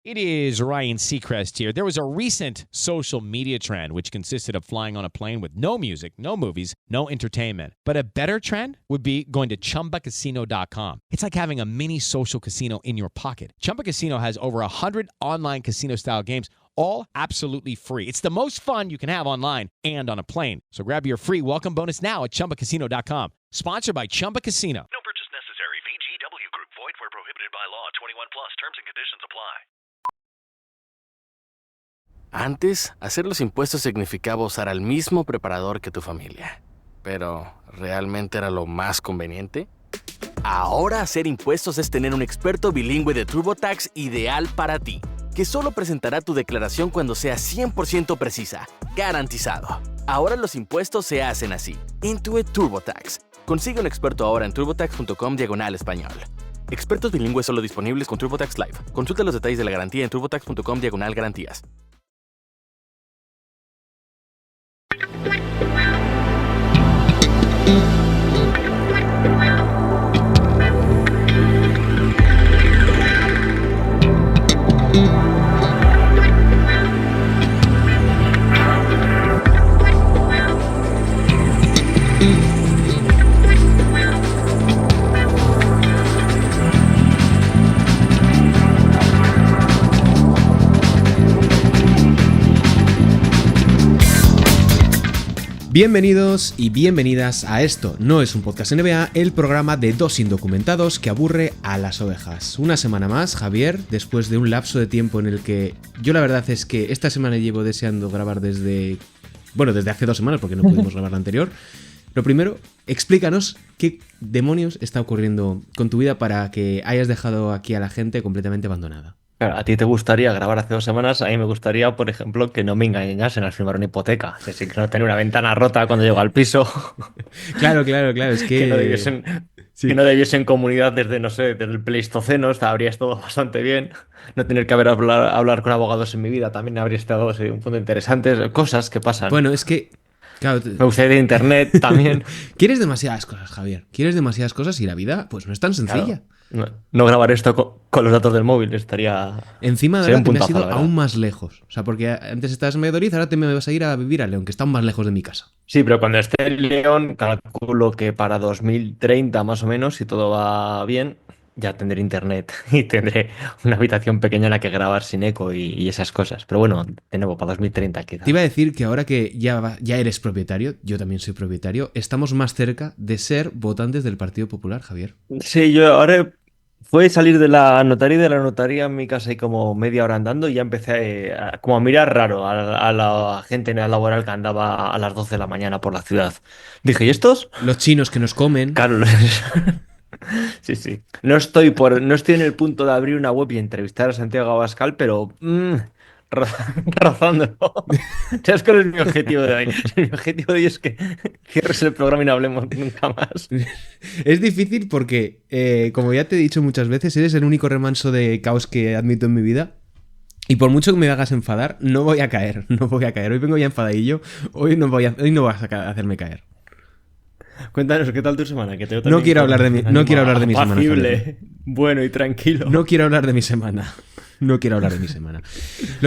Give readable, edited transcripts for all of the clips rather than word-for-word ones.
It is Ryan Seacrest here. There was a recent social media trend which consisted of flying on a plane with no music, no movies, no entertainment. But a better trend would be going to ChumbaCasino.com. It's like having a mini social casino in your pocket. Chumba Casino has over 100 online casino-style games, all absolutely free. It's the most fun you can have online and on a plane. So grab your free welcome bonus now at ChumbaCasino.com. Sponsored by Chumba Casino. No purchase necessary. VGW Group. Void where prohibited by law. 21 plus. Terms and conditions apply. Antes, hacer los impuestos significaba usar al mismo preparador que tu familia. Pero, ¿realmente era lo más conveniente? Ahora hacer impuestos es tener un experto bilingüe de TurboTax ideal para ti, que solo presentará tu declaración cuando sea 100% precisa, garantizado. Ahora los impuestos se hacen así. Intuit TurboTax. Consigue un experto ahora en turbotax.com/español. Expertos bilingües solo disponibles con TurboTax Live. Consulta los detalles de la garantía en turbotax.com/garantías. Bienvenidos y bienvenidas a Esto No Es Un Podcast NBA, el programa de dos indocumentados que aburre a las ovejas. Una semana más, Javier, después de un lapso de tiempo en el que yo la verdad es que esta semana llevo deseando grabar desde hace 2 semanas porque no pudimos grabar la anterior. Lo primero, explícanos qué demonios está ocurriendo con tu vida para que hayas dejado aquí a la gente completamente abandonada. Claro, a ti te gustaría grabar hace 2 semanas, a mí me gustaría, por ejemplo, que no me engañasen al firmar una hipoteca. Es decir, que no tener una ventana rota cuando llego al piso. Claro, es que... que no debiesen comunidad desde, no sé, desde el Pleistoceno, habría estado bastante bien. No tener que hablar con abogados en mi vida también habría estado un punto interesante. Cosas que pasan. Bueno, es que... Claro, me gustaría de internet también. Quieres demasiadas cosas, Javier. Quieres demasiadas cosas y la vida pues no es tan sencilla. Claro. No grabar esto con los datos del móvil estaría... Encima de la que me has ido aún más lejos. O sea, porque antes estabas en Valladolid, ahora te me vas a ir a vivir a León, que está aún más lejos de mi casa. Sí, pero cuando esté en León, calculo que para 2030 más o menos, si todo va bien, ya tendré internet y tendré una habitación pequeña en la que grabar sin eco y esas cosas. Pero bueno, de nuevo, para 2030 quizás. Te iba a decir que ahora que ya eres propietario, yo también soy propietario, estamos más cerca de ser votantes del Partido Popular, Javier. Sí, yo ahora fue salir de la notaría en mi casa y como media hora andando y ya empecé a mirar raro a la gente laboral que andaba a las 12 de la mañana por la ciudad. Dije, ¿y estos? Los chinos que nos comen. Claro, sí. No estoy en el punto de abrir una web y entrevistar a Santiago Abascal, pero rozándolo. ¿Sabes cuál es mi objetivo de hoy? Mi objetivo de hoy es que cierres el programa y no hablemos nunca más. Es difícil porque, como ya te he dicho muchas veces, eres el único remanso de caos que admito en mi vida. Y por mucho que me hagas enfadar, no voy a caer. Hoy vengo ya enfadadillo. Hoy no vas a hacerme caer. Cuéntanos, ¿qué tal tu semana? Que no quiero hablar de mi semana. Apacible, bueno y tranquilo. No quiero hablar de mi semana. Lo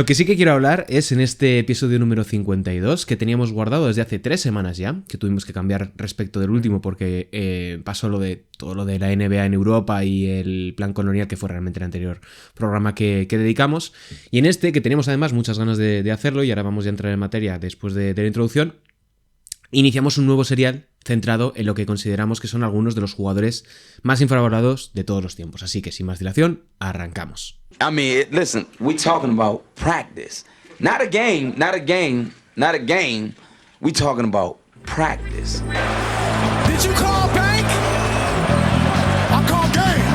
que sí que quiero hablar es en este episodio número 52, que teníamos guardado desde hace 3 semanas ya, que tuvimos que cambiar respecto del último porque pasó todo lo de la NBA en Europa y el plan colonial, que fue realmente el anterior programa que dedicamos. Y en este, que teníamos además muchas ganas de hacerlo, y ahora vamos a entrar en materia después de la introducción, iniciamos un nuevo serial centrado en lo que consideramos que son algunos de los jugadores más infravalorados de todos los tiempos. Así que, sin más dilación, arrancamos. I mean, listen, we talking about practice. Not a game. We talking about practice. Did you call bank? I call game.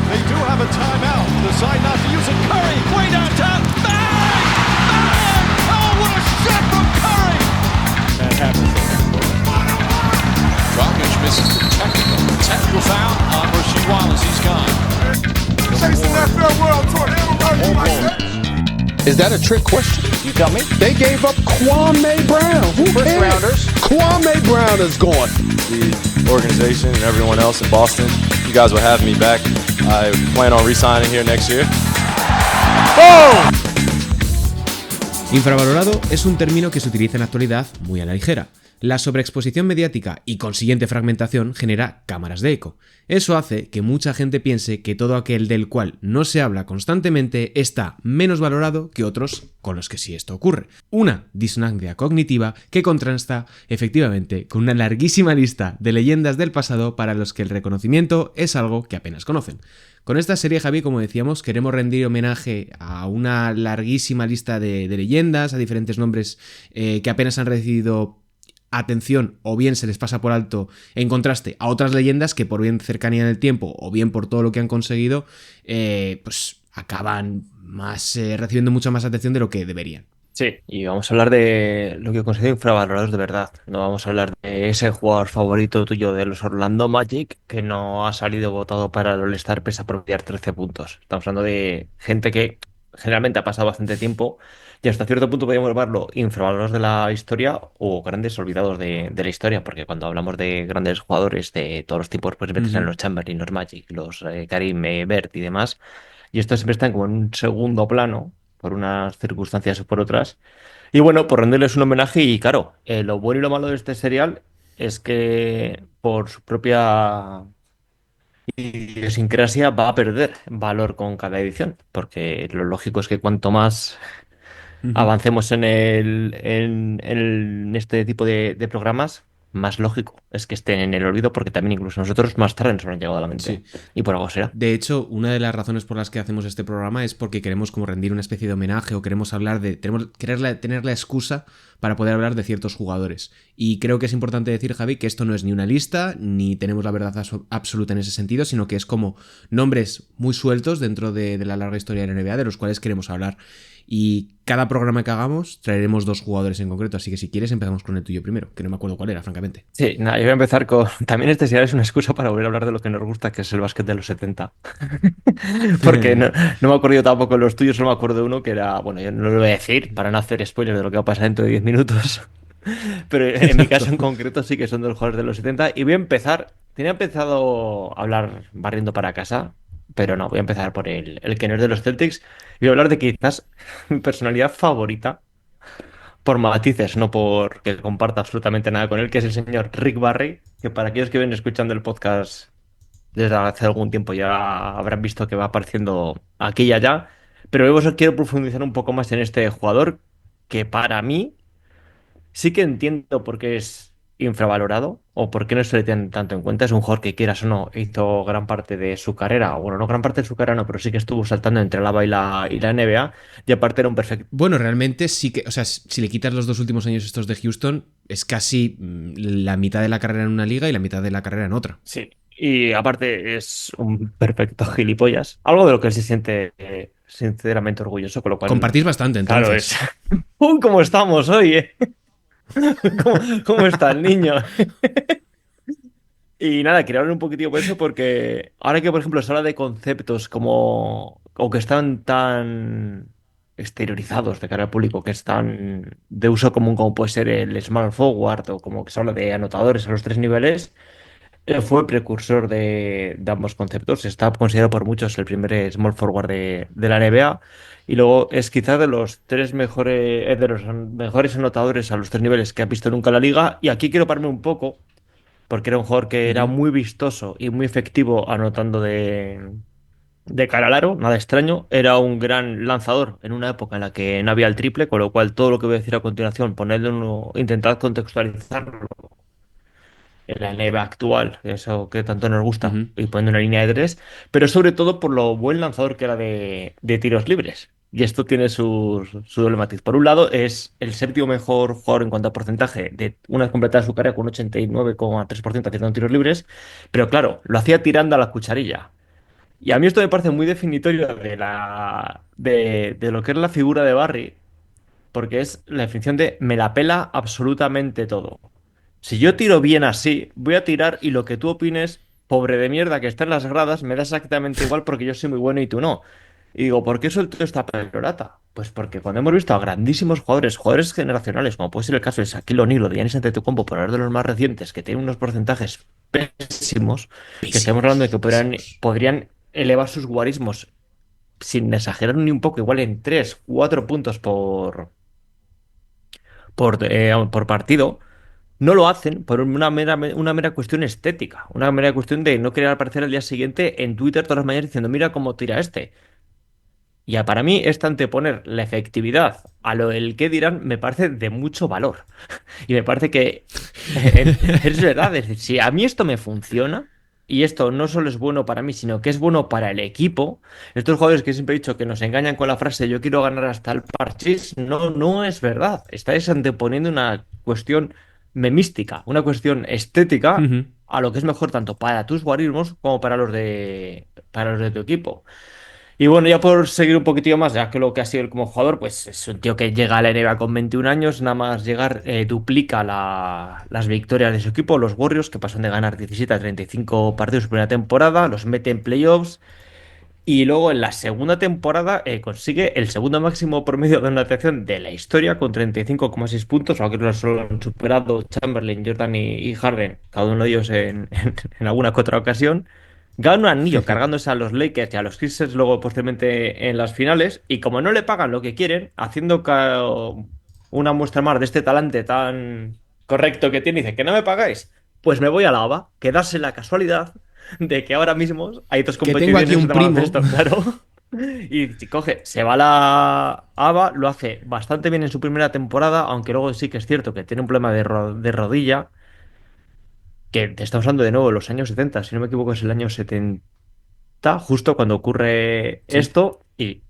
They do have a timeout. Decide not to use it. Curry, way downtown. Bang! Bang! Oh, what a shot from Curry! That happens. Dragic misses the technical foul on Rasheed Wallace. He's gone. Chasing that farewell tour. Everybody like that. Is that a trick question? You tell me. They gave up Kwame Brown. Who First cares? rounders. Kwame Brown is gone. The organization and everyone else in Boston, you guys will have me back. I plan on re-signing here next year. Boom! Infravalorado es un término que se utiliza en la actualidad muy a la ligera. La sobreexposición mediática y consiguiente fragmentación genera cámaras de eco. Eso hace que mucha gente piense que todo aquel del cual no se habla constantemente está menos valorado que otros con los que sí esto ocurre. Una disonancia cognitiva que contrasta efectivamente con una larguísima lista de leyendas del pasado para los que el reconocimiento es algo que apenas conocen. Con esta serie, Javi, como decíamos, queremos rendir homenaje a una larguísima lista de leyendas, a diferentes nombres que apenas han recibido atención o bien se les pasa por alto en contraste a otras leyendas que por bien cercanía en el tiempo o bien por todo lo que han conseguido, pues acaban recibiendo mucha más atención de lo que deberían. Sí, y vamos a hablar de lo que considero infravalorados de verdad. No vamos a hablar de ese jugador favorito tuyo de los Orlando Magic que no ha salido votado para el All-Star pese a promediar 13 puntos. Estamos hablando de gente que generalmente ha pasado bastante tiempo y hasta cierto punto podríamos llamarlo infravalorados de la historia o grandes olvidados de la historia, porque cuando hablamos de grandes jugadores de todos los tipos, pues metes en los Chamberlain, los Magic, los Karim, Bert y demás, y estos siempre están como en un segundo plano por unas circunstancias o por otras. Y bueno, por rendirles un homenaje y claro, lo bueno y lo malo de este serial es que por su propia idiosincrasia va a perder valor con cada edición, porque lo lógico es que cuanto más avancemos en este tipo de programas, más lógico es que estén en el olvido, porque también incluso nosotros más tarde nos habrán llegado a la mente. Sí. Y por algo será. De hecho, una de las razones por las que hacemos este programa es porque queremos como rendir una especie de homenaje o queremos hablar de... tener la excusa para poder hablar de ciertos jugadores. Y creo que es importante decir, Javi, que esto no es ni una lista, ni tenemos la verdad absoluta en ese sentido, sino que es como nombres muy sueltos dentro de la larga historia de la NBA, de los cuales queremos hablar. Y cada programa que hagamos traeremos 2 jugadores en concreto, así que si quieres empezamos con el tuyo primero, que no me acuerdo cuál era, francamente. Sí, nada, yo voy a empezar con... También este serial es una excusa para volver a hablar de lo que nos gusta, que es el básquet de los 70. Porque no me acuerdo yo tampoco de los tuyos, solo me acuerdo de uno que era... Bueno, yo no lo voy a decir para no hacer spoilers de lo que va a pasar dentro de 10 minutos. Pero en mi caso en concreto sí que son de los jugadores de los 70. Y voy a empezar... Tenía empezado a hablar barriendo para casa, pero no, voy a empezar por el que no es de los Celtics. Y voy a hablar de quizás mi personalidad favorita, por matices, no porque comparta absolutamente nada con él, que es el señor Rick Barry, que para aquellos que ven escuchando el podcast desde hace algún tiempo ya habrán visto que va apareciendo aquí y allá. Pero luego quiero profundizar un poco más en este jugador, que para mí sí que entiendo por qué es infravalorado o por qué no se le tiene tanto en cuenta. Es un jugador que, quieras o no, hizo gran parte de su carrera, bueno, no gran parte de su carrera, no, pero sí que estuvo saltando entre la ABA y la NBA, y aparte era un perfecto... Bueno, realmente sí que, o sea, si le quitas los 2 últimos años estos de Houston, es casi la mitad de la carrera en una liga y la mitad de la carrera en otra. Sí, y aparte es un perfecto gilipollas, algo de lo que él se siente sinceramente orgulloso, con lo cual... Compartís bastante, entonces. Claro, es... ¡Uy, cómo estamos hoy, eh! ¿Cómo está el niño? Y nada, quería hablar un poquitito por eso, porque ahora que, por ejemplo, se habla de conceptos como... o que están tan exteriorizados de cara al público, que están de uso común, como puede ser el small forward, o como que se habla de anotadores a los 3 niveles, fue precursor de ambos conceptos. Está considerado por muchos el primer small forward de la NBA. Y luego es quizás de los 3 mejores, de los mejores anotadores a los 3 niveles que ha visto nunca la liga. Y aquí quiero pararme un poco, porque era un jugador que era muy vistoso y muy efectivo anotando de cara al aro, nada extraño. Era un gran lanzador en una época en la que no había el triple, con lo cual todo lo que voy a decir a continuación, intentad contextualizarlo en la NBA actual, eso que tanto nos gusta, y poniendo una línea de 3, pero sobre todo por lo buen lanzador que era de tiros libres. Y esto tiene su doble matiz. Por un lado, es el 7º mejor jugador en cuanto a porcentaje de una vez completada su carrera con un 89,3% acertando tiros libres, pero claro, lo hacía tirando a la cucharilla. Y a mí esto me parece muy definitorio de lo que es la figura de Barry, porque es la definición de me la pela absolutamente todo. Si yo tiro bien así, voy a tirar y lo que tú opines, pobre de mierda que está en las gradas, me da exactamente igual porque yo soy muy bueno y tú no. Y digo, ¿por qué suelto esta pelorata? Pues porque cuando hemos visto a grandísimos jugadores generacionales, como puede ser el caso de Shaquille O'Neal o de Giannis Antetokounmpo, por hablar de los más recientes, que tienen unos porcentajes pésimos, que estamos hablando de que podrían elevar sus guarismos sin exagerar ni un poco, igual en 3, 4 puntos por partido, no lo hacen por una mera cuestión estética, una mera cuestión de no querer aparecer al día siguiente en Twitter todas las mañanas diciendo, mira cómo tira este. Y para mí, esta anteponer la efectividad a lo del que dirán me parece de mucho valor. Y me parece que es verdad, es decir, si a mí esto me funciona, y esto no solo es bueno para mí, sino que es bueno para el equipo, estos jugadores que siempre he dicho que nos engañan con la frase yo quiero ganar hasta el parchís, no, no es verdad. Estáis anteponiendo una cuestión memística, una cuestión estética Ujú. a lo que es mejor tanto para tus guarismos como para los de tu equipo. Y bueno, ya por seguir un poquitillo más, ya que lo que ha sido él como jugador, pues es un tío que llega a la NBA con 21 años, nada más llegar duplica las victorias de su equipo, los Warriors, que pasan de ganar 17 a 35 partidos su primera temporada, los mete en playoffs y luego en la segunda temporada consigue el segundo máximo promedio de anotación de la historia con 35,6 puntos, aunque no solo han superado Chamberlain, Jordan y Harden, cada uno de ellos en alguna que otra ocasión. Gana un anillo cargándose a los Lakers y a los Sixers luego posteriormente en las finales. Y como no le pagan lo que quieren, haciendo una muestra más de este talante tan correcto que tiene, dice que no me pagáis, pues me voy a la ABA, que darse la casualidad de que ahora mismo hay dos Que tengo aquí competiciones un de primo. baloncesto, claro. Y si coge, se va a la ABA, lo hace bastante bien en su primera temporada, aunque luego sí que es cierto que tiene un problema de rodilla, que te estamos hablando de nuevo de los años 70 si no me equivoco es el año 70 justo cuando ocurre Sí. esto, y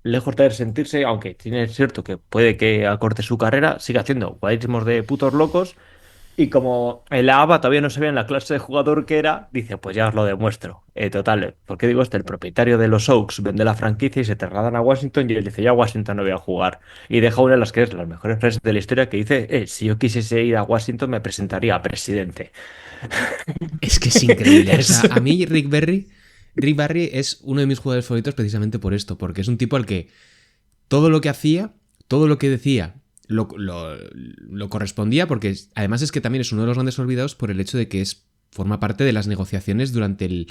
lejos de sentirse, aunque tiene es cierto que puede que acorte su carrera, sigue haciendo guarismos de putos locos. Y como en la ABA todavía no sabía en la clase de jugador que era, dice, pues ya os lo demuestro. Total, ¿por qué digo esto? El propietario de los Oaks vende la franquicia y se trasladan a Washington y él dice, ya a Washington no voy a jugar. Y deja una de las que es las mejores frases de la historia que dice, si yo quisiese ir a Washington me presentaría a presidente. Es que es increíble. O sea, Es- a mí Rick Barry es uno de mis jugadores favoritos precisamente por esto, porque es un tipo al que todo lo que hacía, todo lo que decía, lo correspondía, porque además es que también es uno de los grandes olvidados por el hecho de que forma parte de las negociaciones durante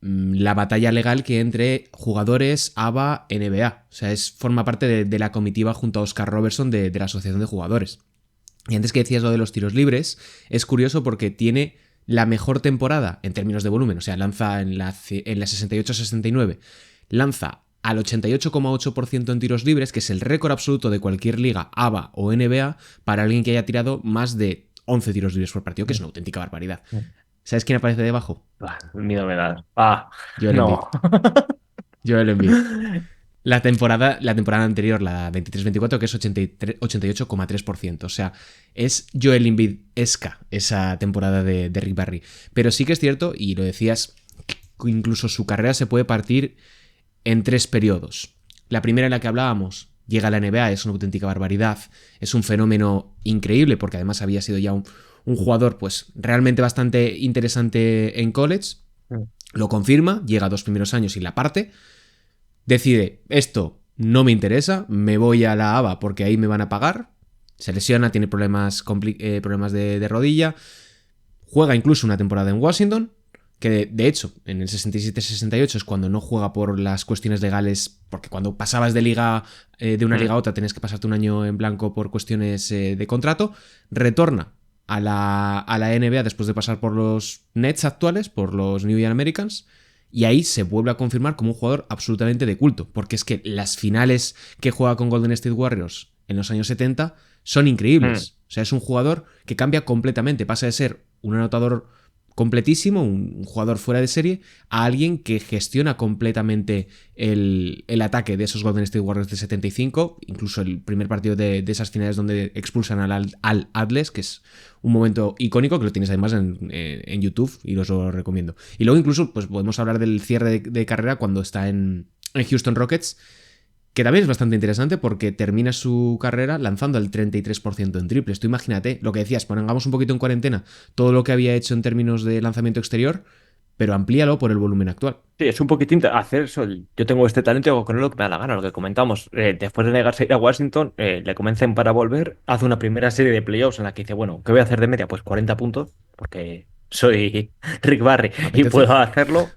la batalla legal que hay entre jugadores, ABA, NBA. O sea, forma parte de la comitiva junto a Oscar Robertson de la Asociación de Jugadores. Y antes que decías lo de los tiros libres, es curioso porque tiene la mejor temporada en términos de volumen, o sea, lanza en la 68-69, lanza al 88,8% en tiros libres, que es el récord absoluto de cualquier liga, ABA o NBA, para alguien que haya tirado más de 11 tiros libres por partido, que es una auténtica barbaridad. ¿Sabes quién aparece debajo? Miedo me da. Joel Embiid. No. Joel Embiid. La temporada anterior, la 23-24, que es 88,3%. O sea, es Joel Embiid-esca esa temporada de Rick Barry. Pero sí que es cierto, y lo decías, que incluso su carrera se puede partir en 3 periodos. La primera en la que hablábamos, llega a la NBA, es una auténtica barbaridad, es un fenómeno increíble, porque además había sido ya un jugador pues realmente bastante interesante en college. Lo confirma, llega a 2 primeros años y la parte. Decide, esto no me interesa, me voy a la ABA porque ahí me van a pagar. Se lesiona, tiene problemas de rodilla. Juega incluso una temporada en Washington, que de hecho en el 67-68 es cuando no juega por las cuestiones legales, porque cuando pasabas de liga de una liga a otra tenías que pasarte un año en blanco por cuestiones de contrato. Retorna a la NBA después de pasar por los Nets actuales, por los New York Americans. Y ahí se vuelve a confirmar como un jugador absolutamente de culto, porque es que las finales que juega con Golden State Warriors en los años 70 son increíbles. O sea, es un jugador que cambia completamente, pasa de ser un anotador completísimo, un jugador fuera de serie, a alguien que gestiona completamente el ataque de esos Golden State Warriors de 75, incluso el primer partido de esas finales donde expulsan al Atlas, que es un momento icónico, que lo tienes además en YouTube y os lo recomiendo. Y luego incluso pues podemos hablar del cierre de carrera cuando está en Houston Rockets, que también es bastante interesante porque termina su carrera lanzando el 33% en triples. Tú imagínate, lo que decías, pongamos un poquito en cuarentena todo lo que había hecho en términos de lanzamiento exterior, pero amplíalo por el volumen actual. Sí, es un poquitín hacer eso. Yo tengo este talento y hago con él lo que me da la gana, lo que comentamos. Después de negarse a ir a Washington, le convencen para volver. Hace una primera serie de playoffs en la que dice, bueno, ¿qué voy a hacer de media? Pues 40 puntos, porque soy Rick Barry y ¿Apetece? puedo hacerlo.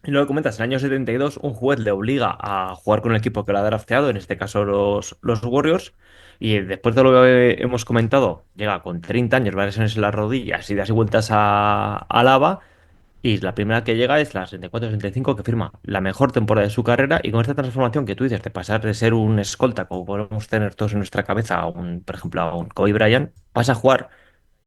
Y luego comentas, en el año 72 un juez le obliga a jugar con el equipo que lo ha drafteado, en este caso los Warriors, y después de lo que hemos comentado, llega con 30 años, varias lesiones en las rodillas y das vueltas a lava, y la primera que llega es la 64-65, que firma la mejor temporada de su carrera, y con esta transformación que tú dices, de pasar de ser un escolta, como podemos tener todos en nuestra cabeza, por ejemplo, a un Kobe Bryant, pasa a jugar.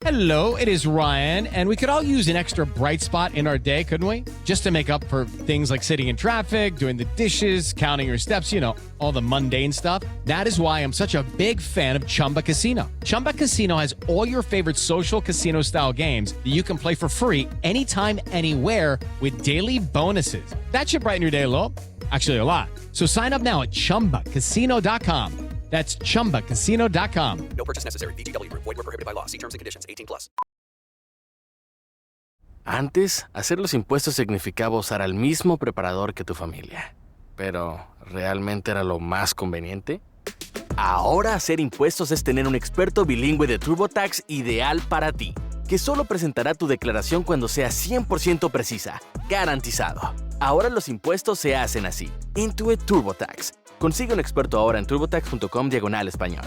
Hello, it is Ryan, and we could all use an extra bright spot in our day, couldn't we? Just to make up for things like sitting in traffic, doing the dishes, counting your steps, all the mundane stuff. That is why I'm such a big fan of Chumba Casino. Chumba Casino has all your favorite social casino style games that you can play for free anytime, anywhere with daily bonuses. That should brighten your day a little. Actually, a lot. So sign up now at chumbacasino.com. That's chumbacasino.com. No purchase necessary. VGW Group. Void where prohibited by law. See terms and conditions. 18+. Antes, hacer los impuestos significaba usar al mismo preparador que tu familia. Pero, ¿realmente era lo más conveniente? Ahora hacer impuestos es tener un experto bilingüe de TurboTax ideal para ti, que solo presentará tu declaración cuando sea 100% precisa, garantizado. Ahora los impuestos se hacen así. Intuit TurboTax. Consigue un experto ahora en turbotax.com/español.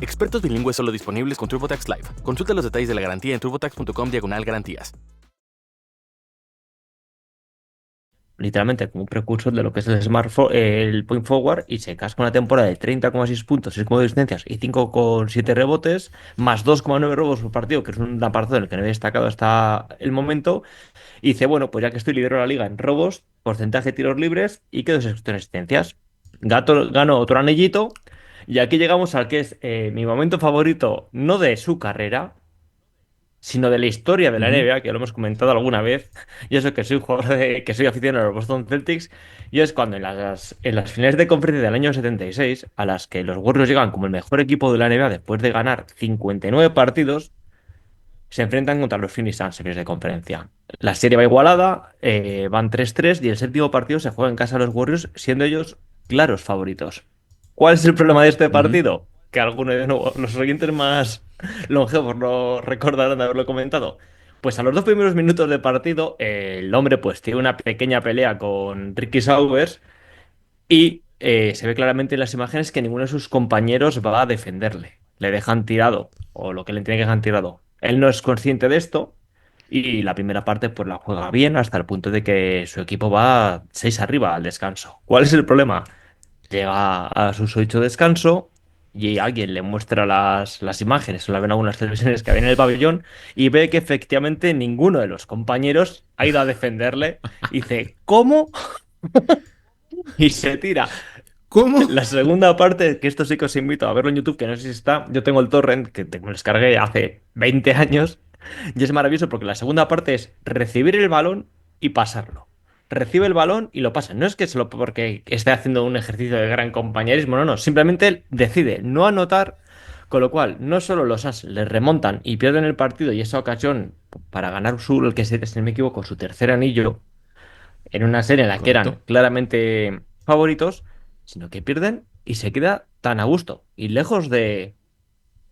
Expertos bilingües solo disponibles con TurboTax Live. Consulta los detalles de la garantía en turbotax.com/garantías. Literalmente como un precursor de lo que es el smartphone, el point forward, y se casca una temporada de 30,6 puntos, 6,2 asistencias y 5,7 rebotes, más 2,9 robos por partido, que es un apartado en el que no había destacado hasta el momento. Y dice, bueno, pues ya que estoy, lidero la liga en robos, porcentaje de tiros libres y quedo en asistencias. Gano otro anillito, y aquí llegamos al que es mi momento favorito, no de su carrera, sino de la historia de la NBA, que lo hemos comentado alguna vez. Y eso, que soy que soy aficionado a los Boston Celtics, y es cuando en las finales de conferencia del año 76, a las que los Warriors llegan como el mejor equipo de la NBA después de ganar 59 partidos, se enfrentan contra los Phoenix Suns en finales de conferencia. La serie va igualada, van 3-3, y el séptimo partido se juega en casa de los Warriors, siendo ellos claros favoritos. ¿Cuál es el problema de este partido? Que algunos de nuevo, los oyentes más longevos lo recordarán de haberlo comentado. Pues a los 2 primeros minutos de partido, el hombre pues tiene una pequeña pelea con Ricky Saubers, y se ve claramente en las imágenes que ninguno de sus compañeros va a defenderle. Le dejan tirado, o lo que le tiene que dejar tirado. Él no es consciente de esto, y la primera parte pues la juega bien hasta el punto de que su equipo va 6 arriba al descanso. ¿Cuál es el problema? Llega a su 8 descanso y alguien le muestra las imágenes, o la ven algunas televisiones que había en el pabellón, y ve que efectivamente ninguno de los compañeros ha ido a defenderle. Y dice, ¿cómo? Y se tira. ¿Cómo? La segunda parte, que esto sí que os invito a verlo en YouTube, que no sé si está. Yo tengo el torrent, que me lo descargué hace 20 años, y es maravilloso porque la segunda parte es recibir el balón y pasarlo. Recibe el balón y lo pasa. No es que solo porque esté haciendo un ejercicio de gran compañerismo, no. Simplemente él decide no anotar, con lo cual no solo los Suns le remontan y pierden el partido, y esa ocasión para ganar el que, si no me equivoco, su tercer anillo en una serie en la que eran claramente favoritos, sino que pierden y se queda tan a gusto. Y lejos de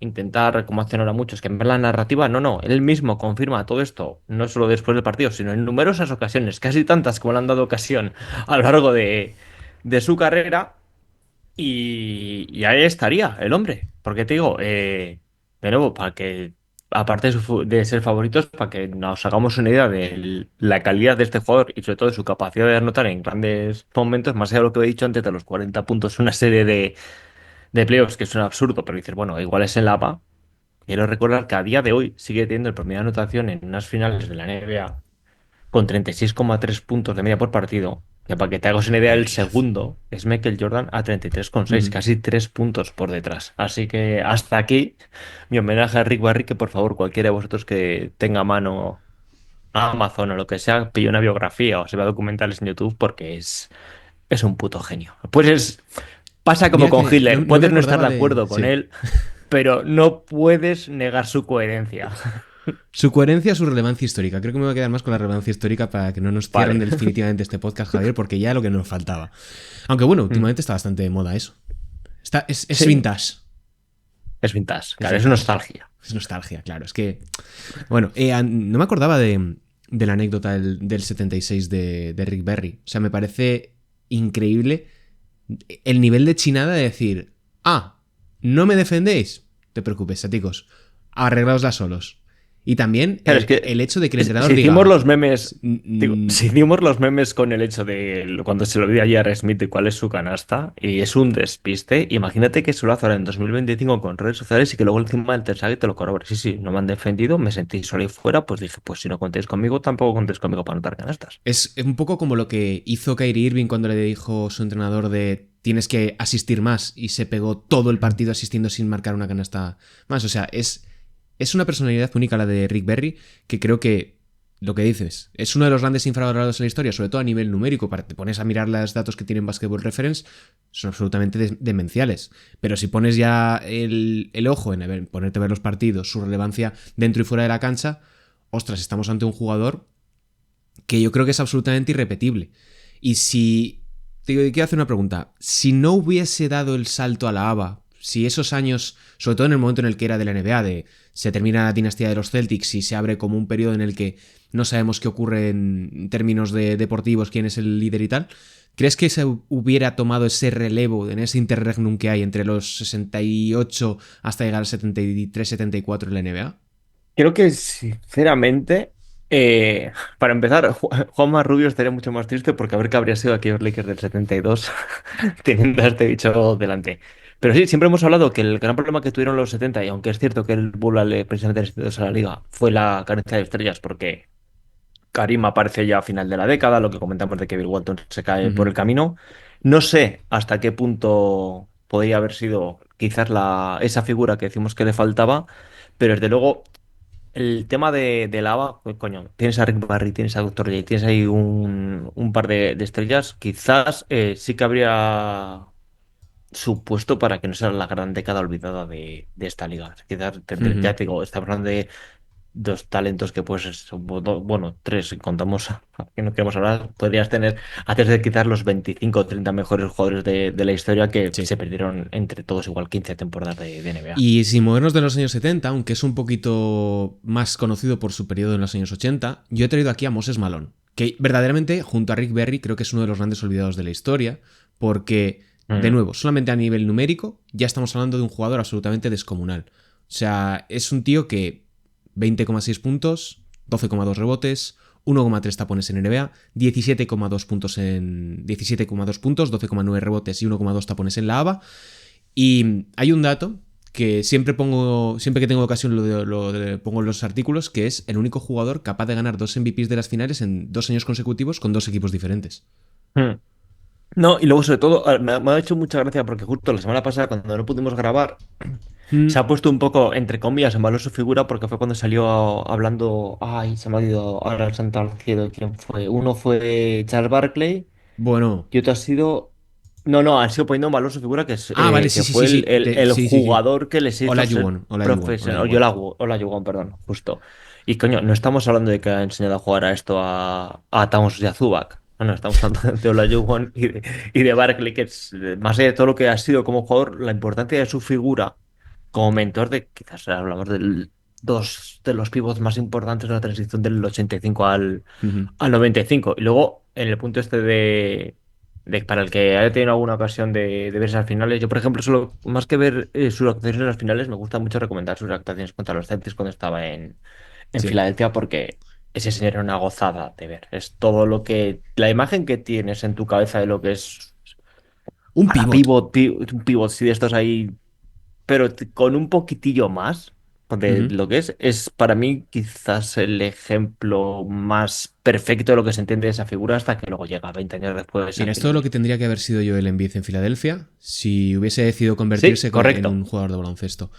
intentar, como hacen ahora muchos, cambiar la narrativa, no. Él mismo confirma todo esto, no solo después del partido, sino en numerosas ocasiones, casi tantas como le han dado ocasión a lo largo de su carrera. Y ahí estaría el hombre. Porque te digo, de nuevo, para que, aparte de ser favoritos, para que nos hagamos una idea de la calidad de este jugador y sobre todo de su capacidad de anotar en grandes momentos, más allá de lo que he dicho antes de los 40 puntos, una serie de playoffs, que es un absurdo, pero dices, bueno, igual es en la APA. Quiero recordar que a día de hoy sigue teniendo el promedio de anotación en unas finales de la NBA con 36,3 puntos de media por partido. Que para que te hagas una idea, el segundo es Michael Jordan a 33,6, casi 3 puntos por detrás. Así que hasta aquí mi homenaje a Rick Barry, que por favor cualquiera de vosotros que tenga a mano a Amazon o lo que sea, pille una biografía o se vea documentales en YouTube, porque es un puto genio. Pasa como Mira con que Hitler, no puedes me no estar acordaba de acuerdo con sí. él, pero no puedes negar su coherencia. Su coherencia, su relevancia histórica. Creo que me voy a quedar más con la relevancia histórica para que no nos cierren definitivamente este podcast, Javier, porque ya lo que nos faltaba. Aunque bueno, últimamente está bastante de moda eso. Es Sí. vintage. Es vintage, claro, es nostalgia. Es nostalgia, claro. Es que, bueno, no me acordaba de de la anécdota del 76 de Rick Barry. O sea, me parece increíble el nivel de chinada de decir, ¿no me defendéis? No te preocupes, chaticos, arreglaosla solos. Y también claro, es que el hecho de que el entrenador si diga... hicimos los memes, si hicimos los memes con el hecho de cuando se lo olvida a J.R. Smith y cuál es su canasta, y es un despiste, imagínate que se lo hace ahora en 2025 con redes sociales y que luego encima el tercer te lo corrobre. Sí, no me han defendido, me sentí solo y fuera, pues dije, pues si no contéis conmigo, tampoco contéis conmigo para anotar canastas. Es un poco como lo que hizo Kyrie Irving cuando le dijo su entrenador de tienes que asistir más y se pegó todo el partido asistiendo sin marcar una canasta más. O sea, es una personalidad única la de Rick Barry, que creo que, lo que dices, es uno de los grandes infravalorados en la historia, sobre todo a nivel numérico. Te pones a mirar los datos que tienen Basketball Reference, son absolutamente demenciales. Pero si pones ya el ojo en ponerte a ver los partidos, su relevancia dentro y fuera de la cancha, ostras, estamos ante un jugador que yo creo que es absolutamente irrepetible. Y si... te quiero hacer una pregunta. Si no hubiese dado el salto a la ABA, si esos años, sobre todo en el momento en el que era de la NBA, se termina la dinastía de los Celtics y se abre como un periodo en el que no sabemos qué ocurre en términos deportivos, quién es el líder y tal, ¿crees que se hubiera tomado ese relevo en ese interregnum que hay entre los 68 hasta llegar al 73-74 en la NBA? Creo que, sinceramente, para empezar, Juanma Rubio estaría mucho más triste porque a ver qué habría sido aquellos Lakers del 72 teniendo a este bicho delante. Pero sí, siempre hemos hablado que el gran problema que tuvieron los 70, y aunque es cierto que el Bull precisamente el 72 a la liga, fue la carencia de estrellas, porque Karim aparece ya a final de la década, lo que comentamos de que Bill Walton se cae por el camino. No sé hasta qué punto podría haber sido quizás esa figura que decimos que le faltaba, pero desde luego el tema de lava, coño, tienes a Rick Barry, tienes a Dr. J, tienes ahí un par de estrellas, quizás sí que habría supuesto para que no sea la gran década olvidada de esta liga. Quizás, ya te digo, estamos hablando de dos talentos que pues, bueno, tres, si contamos que no queremos hablar, podrías tener, antes de quizás los 25 o 30 mejores jugadores de la historia que se perdieron entre todos igual 15 temporadas de NBA. Y sin movernos de los años 70, aunque es un poquito más conocido por su periodo en los años 80, yo he traído aquí a Moses Malone, que verdaderamente, junto a Rick Barry, creo que es uno de los grandes olvidados de la historia, porque, de nuevo, solamente a nivel numérico, ya estamos hablando de un jugador absolutamente descomunal. O sea, es un tío que 20,6 puntos, 12,2 rebotes, 1,3 tapones en NBA, 17,2 puntos, 12,9 rebotes y 1,2 tapones en la ABA. Y hay un dato que siempre que tengo ocasión lo pongo en los artículos, que es el único jugador capaz de ganar 2 MVPs de las finales en 2 años consecutivos con 2 equipos diferentes. No, y luego sobre todo me ha hecho mucha gracia porque justo la semana pasada cuando no pudimos grabar se ha puesto un poco entre comillas en valor su figura porque fue cuando salió hablando, se me ha ido ahora el santo al cielo, ¿quién fue? Uno fue Charles Barkley, bueno, y otro ha sido han sido poniendo en valor su figura que es vale, que fue el jugador que les hizo ser profesional. Olajuwon, perdón, justo. Y coño, no estamos hablando de que ha enseñado a jugar a esto a Towns y a Zubac. No, estamos hablando de Olajuwon y de Barkley, que es más allá de todo lo que ha sido como jugador, la importancia de su figura como mentor de, quizás hablamos de dos de los pivots más importantes de la transición del 85 al 95. Y luego, en el punto este de para el que haya tenido alguna ocasión de ver esas finales, yo, por ejemplo, solo más que ver sus actuaciones en las finales, me gusta mucho recomendar sus actuaciones contra los Celtics cuando estaba en Filadelfia, porque ese señor era una gozada de ver. Es todo lo que... La imagen que tienes en tu cabeza de lo que es un pivot. Un pivot, sí, de estos ahí, pero con un poquitillo más de lo que es para mí quizás el ejemplo más perfecto de lo que se entiende de esa figura hasta que luego llega 20 años después. Mira, esto es lo que tendría que haber sido Joel Embiid en Filadelfia si hubiese decidido convertirse en un jugador de baloncesto.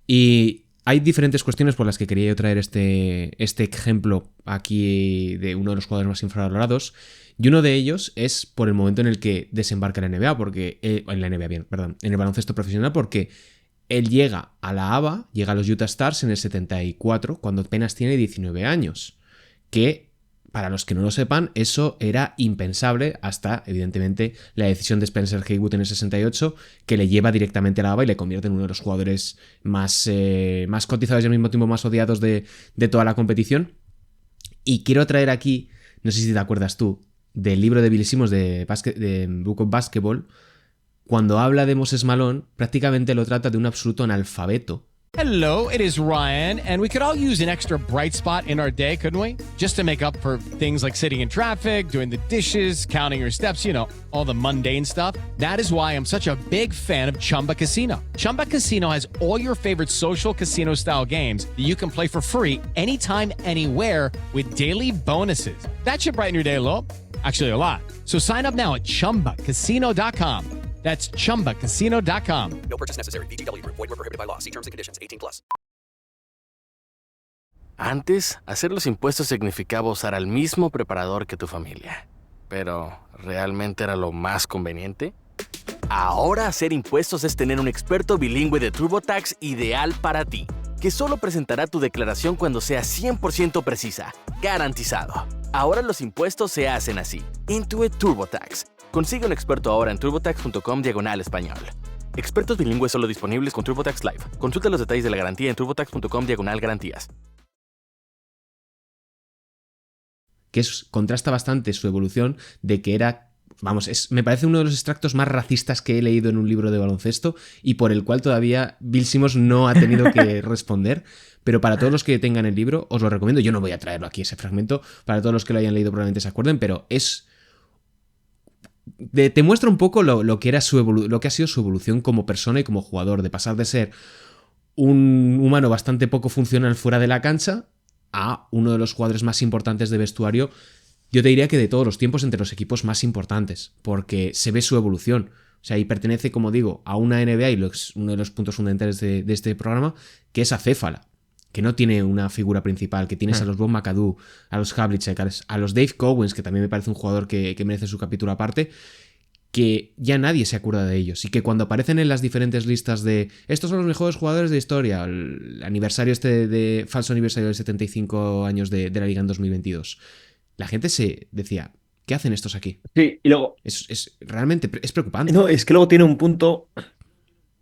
Y hay diferentes cuestiones por las que quería yo traer este ejemplo aquí de uno de los jugadores más infravalorados. Y uno de ellos es por el momento en el que desembarca en la NBA, en el baloncesto profesional, porque él llega a la ABA, llega a los Utah Stars en el 74, cuando apenas tiene 19 años. Que, para los que no lo sepan, eso era impensable hasta, evidentemente, la decisión de Spencer Haywood en el 68, que le lleva directamente a la ABA y le convierte en uno de los jugadores más cotizados y al mismo tiempo más odiados de toda la competición. Y quiero traer aquí, no sé si te acuerdas tú, del libro de Bill Simmons de Book of Basketball, cuando habla de Moses Malone, prácticamente lo trata de un absoluto analfabeto. Hello, it is Ryan, and we could all use an extra bright spot in our day, couldn't we? Just to make up for things like sitting in traffic, doing the dishes, counting your steps, you know, all the mundane stuff. That is why I'm such a big fan of Chumba Casino. Chumba Casino has all your favorite social casino-style games that you can play for free anytime, anywhere with daily bonuses. That should brighten your day a little. Actually, a lot. So sign up now at ChumbaCasino.com. That's ChumbaCasino.com. No purchase necessary. VGW Group. Void where prohibited by law. See terms and conditions. 18+. Antes, hacer los impuestos significaba usar al mismo preparador que tu familia. Pero, ¿realmente era lo más conveniente? Ahora hacer impuestos es tener un experto bilingüe de TurboTax ideal para ti, que solo presentará tu declaración cuando sea 100% precisa, garantizado. Ahora los impuestos se hacen así. Intuit TurboTax. Consigue un experto ahora en turbotax.com/español. Expertos bilingües solo disponibles con TurboTax Live. Consulta los detalles de la garantía en turbotax.com/garantías. Que contrasta bastante su evolución de que era, me parece uno de los extractos más racistas que he leído en un libro de baloncesto y por el cual todavía Bill Simmons no ha tenido que responder. Pero para todos los que tengan el libro, os lo recomiendo. Yo no voy a traerlo aquí, ese fragmento. Para todos los que lo hayan leído probablemente se acuerden, pero te muestra un poco lo que ha sido su evolución como persona y como jugador, de pasar de ser un humano bastante poco funcional fuera de la cancha a uno de los jugadores más importantes de vestuario, yo te diría que de todos los tiempos, entre los equipos más importantes, porque se ve su evolución. O sea, y pertenece, como digo, a una NBA, y es uno de los puntos fundamentales de este programa, que es acéfala, que no tiene una figura principal, que tienes a los Bob McAdoo, a los Havlicek, a los Dave Cowens, que también me parece un jugador que merece su capítulo aparte, que ya nadie se acuerda de ellos, y que cuando aparecen en las diferentes listas de estos son los mejores jugadores de historia, el aniversario falso aniversario de 75 años de la Liga en 2022, la gente se decía, ¿qué hacen estos aquí? Sí, y luego... Realmente es preocupante. No, es que luego tiene un punto...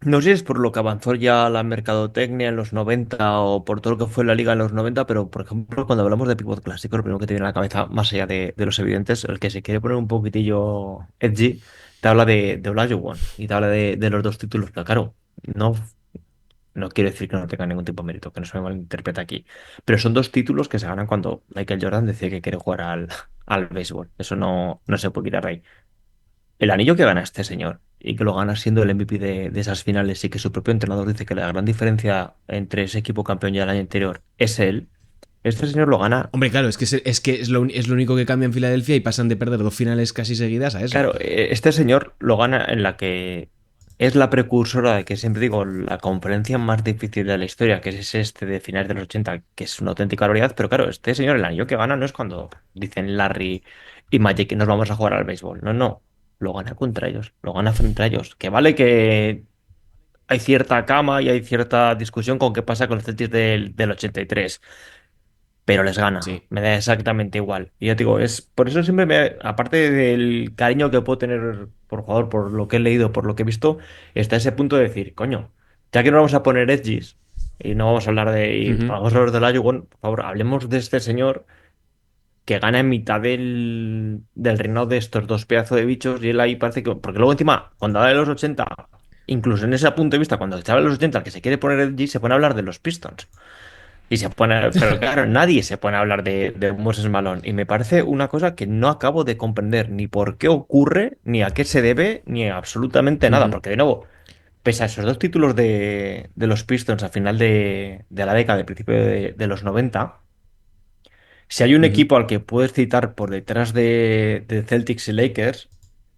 No sé si es por lo que avanzó ya la mercadotecnia en los 90 o por todo lo que fue la liga en los 90, pero por ejemplo cuando hablamos de pivot clásico, lo primero que te viene a la cabeza, más allá de los evidentes, el que se quiere poner un poquitillo edgy, te habla de Olajuwon y te habla de los dos títulos, pero claro, no quiero decir que no tenga ningún tipo de mérito, que no se me malinterpreta aquí, pero son dos títulos que se ganan cuando Michael Jordan decide que quiere jugar al béisbol. Eso no se puede quitar ahí. El anillo que gana este señor y que lo gana siendo el MVP de esas finales y que su propio entrenador dice que la gran diferencia entre ese equipo campeón y el año anterior es él, este señor lo gana. Hombre, claro, es que es lo único que cambia en Filadelfia y pasan de perder 2 finales casi seguidas a eso. Claro, este señor lo gana en la que es la precursora de que siempre digo la conferencia más difícil de la historia, que es este de finales de los 80, que es una auténtica barbaridad, pero claro, este señor el anillo que gana no es cuando dicen Larry y Magic que nos vamos a jugar al béisbol, no. Lo gana contra ellos, lo gana frente a ellos. Que vale que hay cierta cama y hay cierta discusión con qué pasa con los Celtics del 83, pero les gana. Sí. Me da exactamente igual. Y yo te digo, por eso siempre aparte del cariño que puedo tener por jugador, por lo que he leído, por lo que he visto, está ese punto de decir, coño, ya que no vamos a poner edgys y no vamos a hablar vamos a hablar de Olajuwon, por favor, hablemos de este señor que gana en mitad del reinado de estos dos pedazos de bichos y él ahí parece que... Porque luego encima, cuando habla de los 80, incluso en ese punto de vista, cuando se habla de los 80, el que se quiere poner edgy, se pone a hablar de los Pistons. Y se pone... Pero claro, nadie se pone a hablar de Moses Malone. Y me parece una cosa que no acabo de comprender ni por qué ocurre, ni a qué se debe, ni absolutamente nada. Porque de nuevo, pese a esos dos títulos de los Pistons a final de la década, de principio de los 90... Si hay un equipo al que puedes citar por detrás de Celtics y Lakers,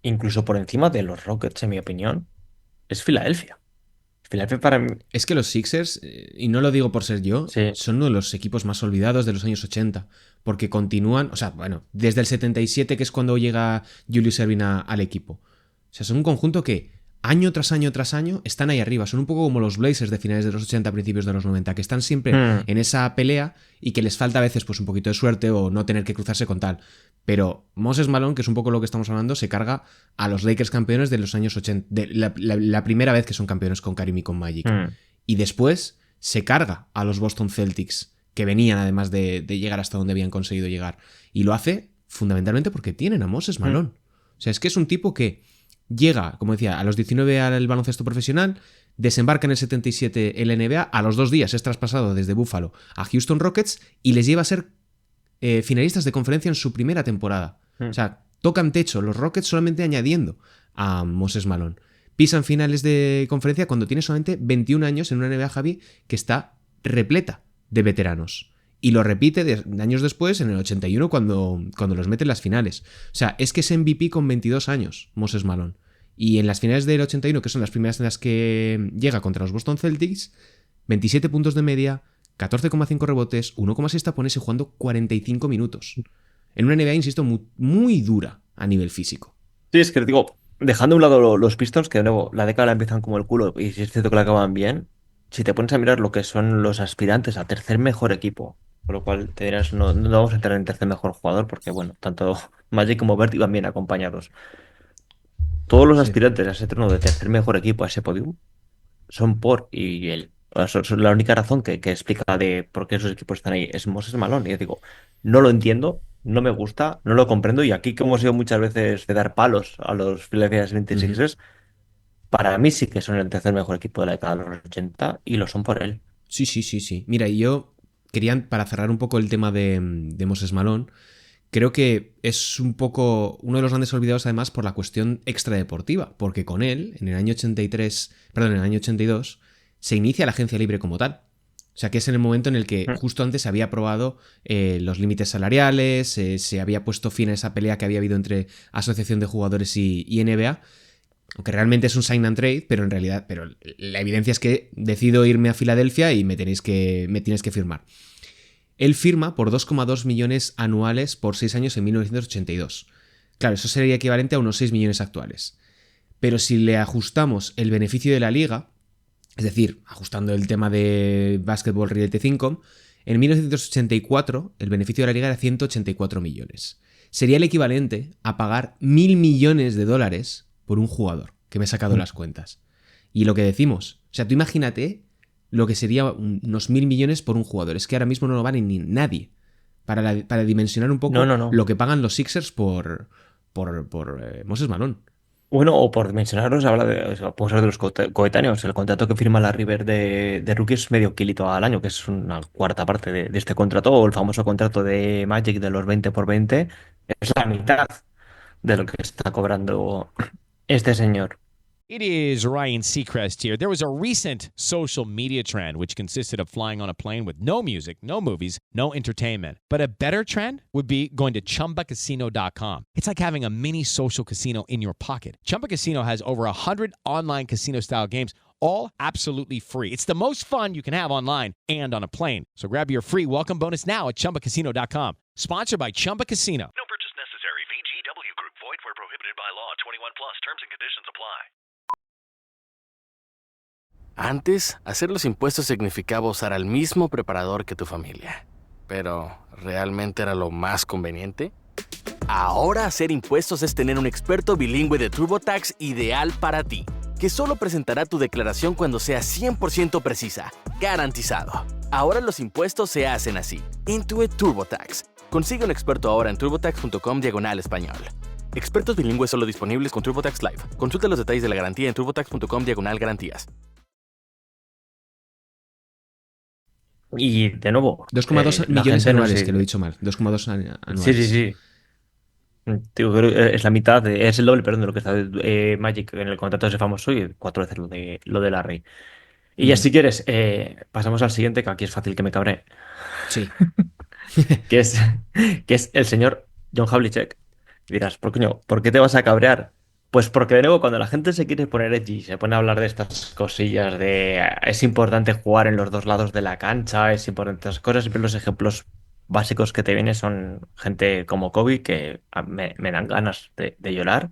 incluso por encima de los Rockets, en mi opinión, es Filadelfia. Filadelfia para mí... Es que los Sixers, y no lo digo por ser yo, sí, son uno de los equipos más olvidados de los años 80, porque continúan, o sea, bueno, desde el 77, que es cuando llega Julius Erving al equipo. O sea, son un conjunto que año tras año tras año están ahí arriba. Son un poco como los Blazers de finales de los 80, principios de los 90, que están siempre en esa pelea y que les falta a veces pues un poquito de suerte o no tener que cruzarse con tal. Pero Moses Malone, que es un poco lo que estamos hablando, se carga a los Lakers campeones de los años 80, de la primera vez que son campeones con Karim y con Magic. Y después se carga a los Boston Celtics, que venían además de llegar hasta donde habían conseguido llegar. Y lo hace fundamentalmente porque tienen a Moses Malone. O sea, es que es un tipo que llega, como decía, a los 19 al baloncesto profesional, desembarca en el 77 en la NBA, a los 2 días es traspasado desde Buffalo a Houston Rockets y les lleva a ser finalistas de conferencia en su primera temporada. O sea, tocan techo los Rockets solamente añadiendo a Moses Malone. Pisan finales de conferencia cuando tiene solamente 21 años en una NBA, Javi, que está repleta de veteranos. Y lo repite años después, en el 81, cuando los mete en las finales. O sea, es que es MVP con 22 años, Moses Malone. Y en las finales del 81, que son las primeras en las que llega contra los Boston Celtics, 27 puntos de media, 14,5 rebotes, 1,6 tapones y jugando 45 minutos. En una NBA, insisto, muy, muy dura a nivel físico. Sí, es que digo, dejando a un lado los Pistons, que de nuevo la década la empiezan como el culo y si es cierto que la acaban bien, si te pones a mirar lo que son los aspirantes a tercer mejor equipo, por lo cual te dirás, no vamos a entrar en tercer mejor jugador porque, bueno, tanto Magic como Bird iban bien acompañados. Todos los aspirantes a ese trono de tercer mejor equipo, a ese podium, son por y él. O sea, la única razón que explica de por qué esos equipos están ahí es Moses Malone. Y yo digo, no lo entiendo, no me gusta, no lo comprendo. Y aquí, que hemos sido muchas veces de dar palos a los Philadelphia 76ers, para mí sí que son el tercer mejor equipo de la década de los 80 y lo son por él. Sí. Mira, y yo quería, para cerrar un poco el tema de Moses Malone, creo que es un poco uno de los grandes olvidados además por la cuestión extradeportiva, porque con él, en el año 82, se inicia la agencia libre como tal. O sea, que es en el momento en el que justo antes se había aprobado los límites salariales, se había puesto fin a esa pelea que había habido entre Asociación de Jugadores y NBA, aunque realmente es un sign and trade, pero en realidad, la evidencia es que decido irme a Filadelfia y me tienes que firmar. Él firma por 2,2 millones anuales por 6 años en 1982. Claro, eso sería equivalente a unos 6 millones actuales. Pero si le ajustamos el beneficio de la liga, es decir, ajustando el tema de Basketball Reality Income, en 1984 el beneficio de la liga era 184 millones. Sería el equivalente a pagar 1.000 millones de dólares por un jugador, que me he sacado las cuentas. Y lo que decimos, o sea, tú imagínate lo que sería unos 1.000 millones por un jugador. Es que ahora mismo no lo vale ni nadie. Para dimensionar un poco lo que pagan los Sixers por Moses Malone. Bueno, o por mencionaros, podemos hablar de los coetáneos. El contrato que firma la River de rookie es medio kilito al año, que es una cuarta parte de este contrato, o el famoso contrato de Magic de los 20 por 20, es la mitad de lo que está cobrando este señor. It is Ryan Seacrest here. There was a recent social media trend which consisted of flying on a plane with no music, no movies, no entertainment. But a better trend would be going to ChumbaCasino.com. It's like having a mini social casino in your pocket. Chumba Casino has over 100 online casino-style games, all absolutely free. It's the most fun you can have online and on a plane. So grab your free welcome bonus now at ChumbaCasino.com. Sponsored by Chumba Casino. No purchase necessary. VGW Group. Void where prohibited by law. 21 plus. Terms and conditions apply. Antes, hacer los impuestos significaba usar al mismo preparador que tu familia. Pero, ¿realmente era lo más conveniente? Ahora hacer impuestos es tener un experto bilingüe de TurboTax ideal para ti, que solo presentará tu declaración cuando sea 100% precisa, garantizado. Ahora los impuestos se hacen así. Intuit TurboTax. Consigue un experto ahora en turbotax.com/español. Expertos bilingües solo disponibles con TurboTax Live. Consulta los detalles de la garantía en turbotax.com/garantías. Y de nuevo, 2,2 millones anuales, que lo he dicho mal. 2,2 anuales. Sí. Digo, creo que es la mitad, es el doble, perdón, de lo que está Magic en el contrato ese famoso y 4 veces lo de Larry. Y ya si quieres, pasamos al siguiente, que aquí es fácil que me cabré. Sí. que es el señor John Havlicek. Y dirás, ¿por qué te vas a cabrear? Pues porque de nuevo, cuando la gente se quiere poner edgy, se pone a hablar de estas cosillas de es importante jugar en los dos lados de la cancha, es importante estas cosas, siempre los ejemplos básicos que te vienen son gente como Kobe, que me dan ganas de llorar.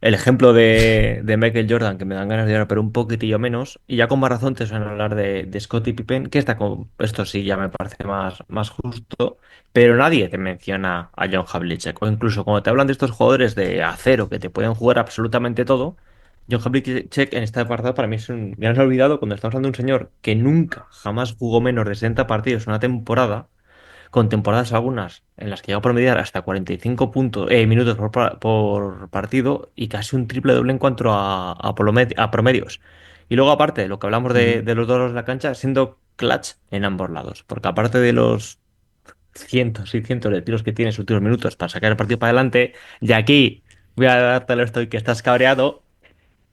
El ejemplo de Michael Jordan, que me dan ganas de llorar, pero un poquitillo menos. Y ya con más razón te suelen hablar de Scottie Pippen, que esto sí ya me parece más justo. Pero nadie te menciona a John Havlicek. O incluso cuando te hablan de estos jugadores de acero que te pueden jugar absolutamente todo, John Havlicek en este apartado para mí es un gran olvidado cuando estamos hablando de un señor que nunca, jamás jugó menos de 60 partidos en una temporada, con temporadas algunas en las que llegó a promediar hasta 45 minutos por partido y casi un triple doble en cuanto a promedios. Y luego, aparte de lo que hablamos Ujú. de los dos de la cancha, siendo clutch en ambos lados. Porque aparte de los cientos y cientos de tiros que tiene en sus últimos minutos para sacar el partido para adelante, y aquí voy a dártelo esto y que estás cabreado,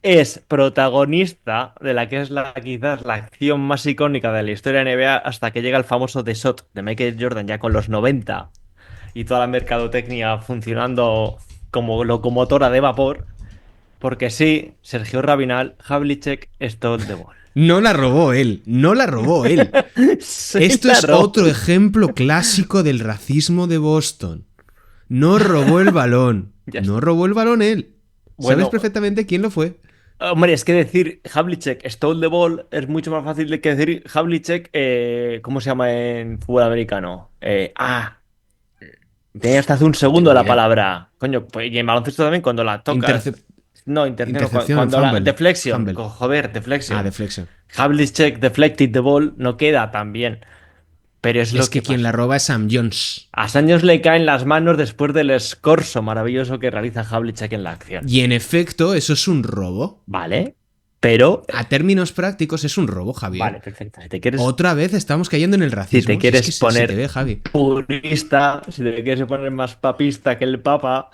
es protagonista de la que es quizás la acción más icónica de la historia de NBA hasta que llega el famoso The Shot de Michael Jordan ya con los 90 y toda la mercadotecnia funcionando como locomotora de vapor. Porque sí, Sergio Rabinal, Havlicek stole the ball. No la robó él, no la robó él. Sí, Esto es claro. otro ejemplo clásico del racismo de Boston. No robó el balón. Ya está. No robó el balón él. Sabes Bueno, perfectamente quién lo fue. hombre, es que decir Havlicek stole the ball es mucho más fácil de que decir Havlicek, ¿cómo se llama en fútbol americano? Tenía hasta hace un No segundo tengo ni la idea. palabra. Coño, pues, y en baloncesto también cuando la tocas. No, Intercepción, cuando la fumble. deflection. Fumble. Joder, deflection. Deflection. Havlicek deflected the ball no queda tan bien. Pero es lo Es que quien pasa. la roba es Sam Jones. A Saños le caen las manos después del escorzo maravilloso que realiza Havlicek en la acción. Y en efecto, eso es un robo. Vale, pero... A términos prácticos es un robo, Javier. Vale, perfecto. Si te quieres, Otra vez estamos cayendo en el racismo. si te Si quieres es que poner se te ve, Javi. purista, si te quieres poner más papista que el papa,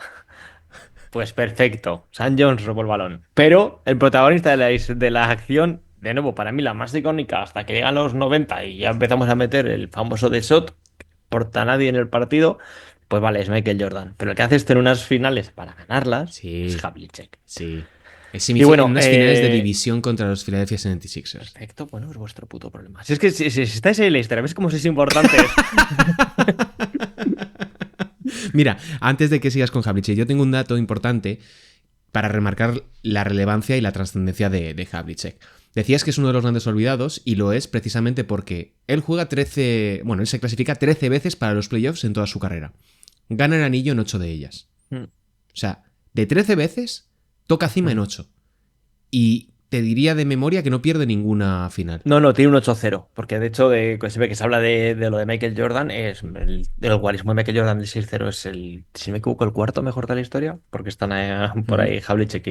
pues perfecto. Sam Jones robó el balón. Pero el protagonista de la acción, de nuevo, para mí la más icónica, hasta que llegan los 90 y ya empezamos a meter el famoso de shot, porta a nadie en el partido, pues vale, es Michael Jordan. Pero el que hace esto en unas finales para ganarlas Sí. es Havlicek. Sí. Y bueno, en unas finales de división contra los Philadelphia 76ers. Perfecto, bueno, es vuestro puto problema. Si es que si estáis ahí en la historia, ¿ves cómo sois importantes? Mira, antes de que sigas con Havlicek, yo tengo un dato importante para remarcar la relevancia y la trascendencia de Havlicek. Decías que es uno de los grandes olvidados y lo es precisamente porque él juega 13... Bueno, él se clasifica 13 veces para los playoffs en toda su carrera. Gana el anillo en 8 de ellas. Mm. O sea, de 13 veces, toca cima en 8. Y te diría de memoria que no pierde ninguna final. No, tiene un 8-0, porque de hecho se ve que se habla de lo de Michael Jordan, del guarismo de Michael Jordan del 6-0 es si no me equivoco, el cuarto mejor de la historia, porque están por ahí Havlicek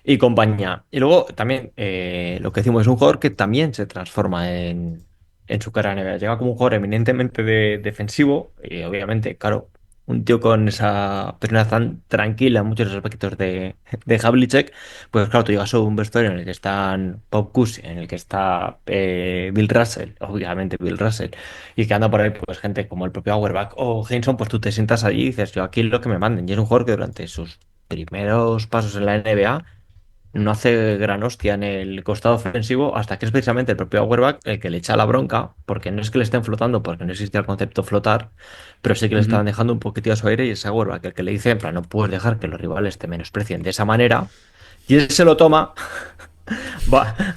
y compañía. Y luego también lo que decimos es un jugador que también se transforma en su carrera en NBA. Llega como un jugador eminentemente defensivo y obviamente, claro, un tío con esa personalidad tan tranquila en muchos aspectos de Havlicek, pues claro, tú llegas a un vestuario en el que están Pop Cousy, en el que está Bill Russell, obviamente Bill Russell, y que anda por ahí pues gente como el propio Auerbach o Henson, pues tú te sientas allí y dices, yo aquí lo que me manden. Y es un jugador que durante sus primeros pasos en la NBA no hace gran hostia en el costado ofensivo hasta que es precisamente el propio Auerbach el que le echa la bronca, porque no es que le estén flotando, porque no existía el concepto flotar, pero sí que le estaban dejando un poquitito a su aire y es Auerbach el que le dice, en plan, no puedes dejar que los rivales te menosprecien de esa manera, y él se lo toma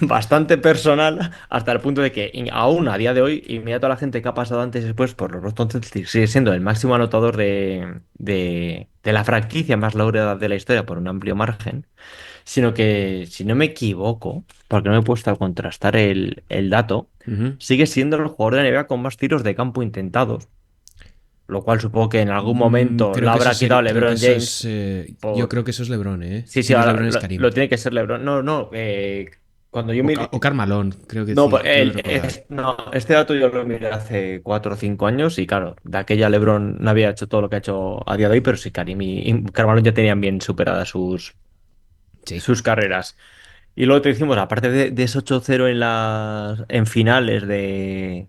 bastante personal hasta el punto de que aún a día de hoy, y mira toda la gente que ha pasado antes y después por los Boston Celtics, sigue siendo el máximo anotador de la franquicia más laureada de la historia por un amplio margen, sino que, si no me equivoco, porque no me he puesto a contrastar el dato, sigue siendo el jugador de NBA con más tiros de campo intentados, lo cual supongo que en algún momento Creo lo que habrá eso quitado creo que LeBron eso James. yo creo que eso es LeBron, ¿eh? Sí, Si sí, no es ahora LeBron es Karim. lo tiene que ser LeBron. No, cuando yo miré... O Karl Malone, creo que No, sí, pues creo recordar. no, este dato yo lo miré hace 4 o 5 años y claro, de aquella LeBron no había hecho todo lo que ha hecho a día de hoy, pero sí Karim y Karl ya tenían bien superadas Sí. sus carreras. Y luego te decimos, aparte de ese 8-0 en finales de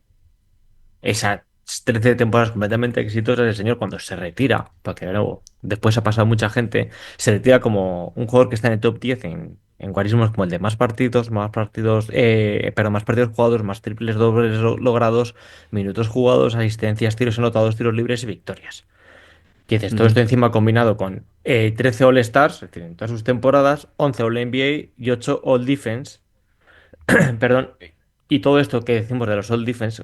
esas 13 temporadas completamente exitosas, el señor cuando se retira, porque de nuevo, después ha pasado mucha gente, se retira como un jugador que está en el top 10 en guarismos como el de más partidos, pero más partidos jugados, más triples dobles logrados, minutos jugados, asistencias, tiros anotados, tiros libres y victorias. Que dices, todo esto encima combinado con 13 All-Stars, es decir, en todas sus temporadas, 11 All-NBA y 8 All-Defense, perdón, y todo esto que decimos de los All-Defense,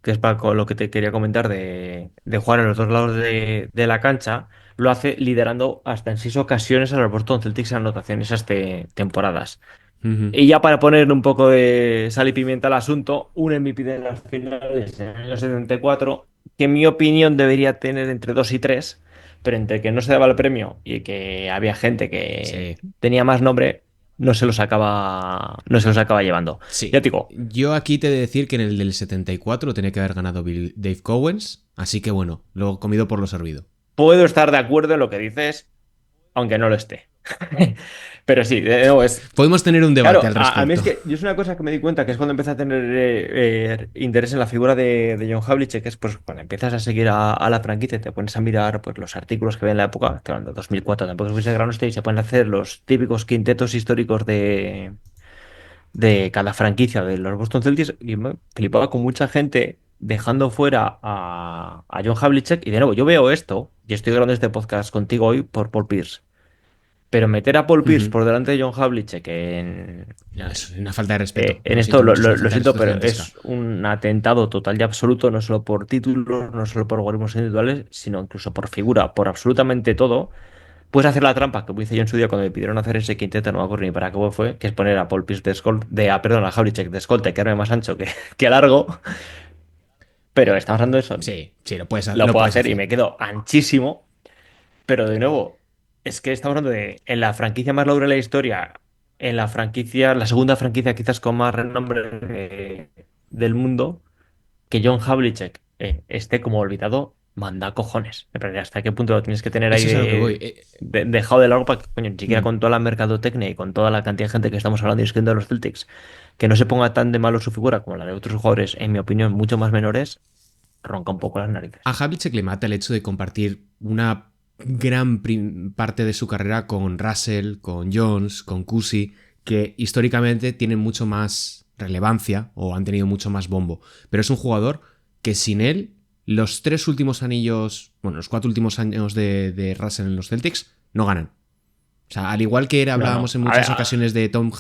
que es para lo que te quería comentar de jugar en los dos lados de la cancha, lo hace liderando hasta en 6 ocasiones a los Boston Celtics en anotaciones esas temporadas. Ujú. Y ya para ponerle un poco de sal y pimienta al asunto, un MVP de las finales en el año 74, que en mi opinión debería tener entre 2 y 3, pero entre que no se daba el premio y que había gente que Sí. tenía más nombre, no se los acaba llevando. Sí. Ya te digo, Yo aquí te he de decir que en el del 74 lo tenía que haber ganado Dave Cowens, así que bueno, lo he comido por lo servido. puedo estar de acuerdo en lo que dices, aunque no lo esté. Pero sí, de nuevo es. Podemos tener un debate Claro, al a mí es respecto. que yo es una cosa que me di cuenta que es cuando empecé a tener interés en la figura de John Havlicek, que es pues cuando empiezas a seguir a la franquicia y te pones a mirar pues los artículos que había en la época, estoy hablando de 2004, tampoco fuese gran hostia, y se pueden hacer los típicos quintetos históricos de cada franquicia de los Boston Celtics, y me flipaba con mucha gente dejando fuera a John Havlicek, y de nuevo, yo veo esto, y estoy grabando este podcast contigo hoy por Paul Pierce. Pero meter a Paul Pierce Ujú. por delante de John Havlicek en, No, es una falta de respeto. en Lo esto siento mucho, es una lo falta de siento, respeto pero gigantesca. es un atentado total y absoluto, no solo por títulos, no solo por algoritmos individuales, sino incluso por figura, por absolutamente todo. Puedes hacer la trampa que hice yo en su día cuando me pidieron hacer ese quinteto, no me acuerdo ni para qué fue, que es poner a Paul Pierce perdón, a Havlicek de escolta y quedarme más ancho que largo, pero estamos hablando de eso. Sí, sí, Lo lo puedo puedes hacer y hacer. me quedo anchísimo. Pero de nuevo, es que estamos hablando de en la franquicia más laureada de la historia, en la franquicia, la segunda franquicia quizás con más renombre del mundo, que John Havlicek esté como olvidado, manda cojones. Me parece hasta qué punto lo tienes que tener ahí Eso es a lo que voy. dejado de largo para que, coño, ni siquiera Mm. con toda la mercadotecnia y con toda la cantidad de gente que estamos hablando y escribiendo de los Celtics, que no se ponga tan de malo su figura como la de otros jugadores, en mi opinión, mucho más menores, ronca un poco las narices. A Havlicek le mata el hecho de compartir una gran parte de su carrera con Russell, con Jones, con Cousy, que históricamente tienen mucho más relevancia o han tenido mucho más bombo. Pero es un jugador que sin él, los 4 últimos años de Russell en los Celtics no ganan. O sea, al igual que No, no. hablábamos en A ver, muchas ocasiones de Tom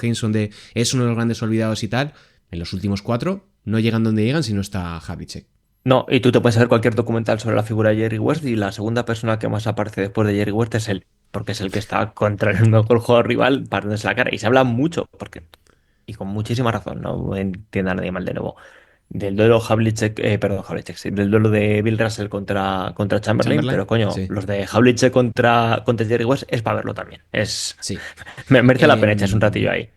Henson de es uno de los grandes olvidados y tal, en los últimos 4 no llegan donde llegan si no está Havlicek. no, y tú te puedes ver cualquier documental sobre la figura de Jerry West y la segunda persona que más aparece después de Jerry West es él, porque es el que está contra el mejor jugador rival partiéndose la cara. Y se habla mucho, y con muchísima razón, no entienda a nadie mal de nuevo, del duelo Havlicek, sí, del duelo de Bill Russell contra Chamberlain, pero Chamberlain, coño, sí. los de Havlicek contra Jerry West es para verlo también. Sí. Merece la pena echarse un ratillo ahí.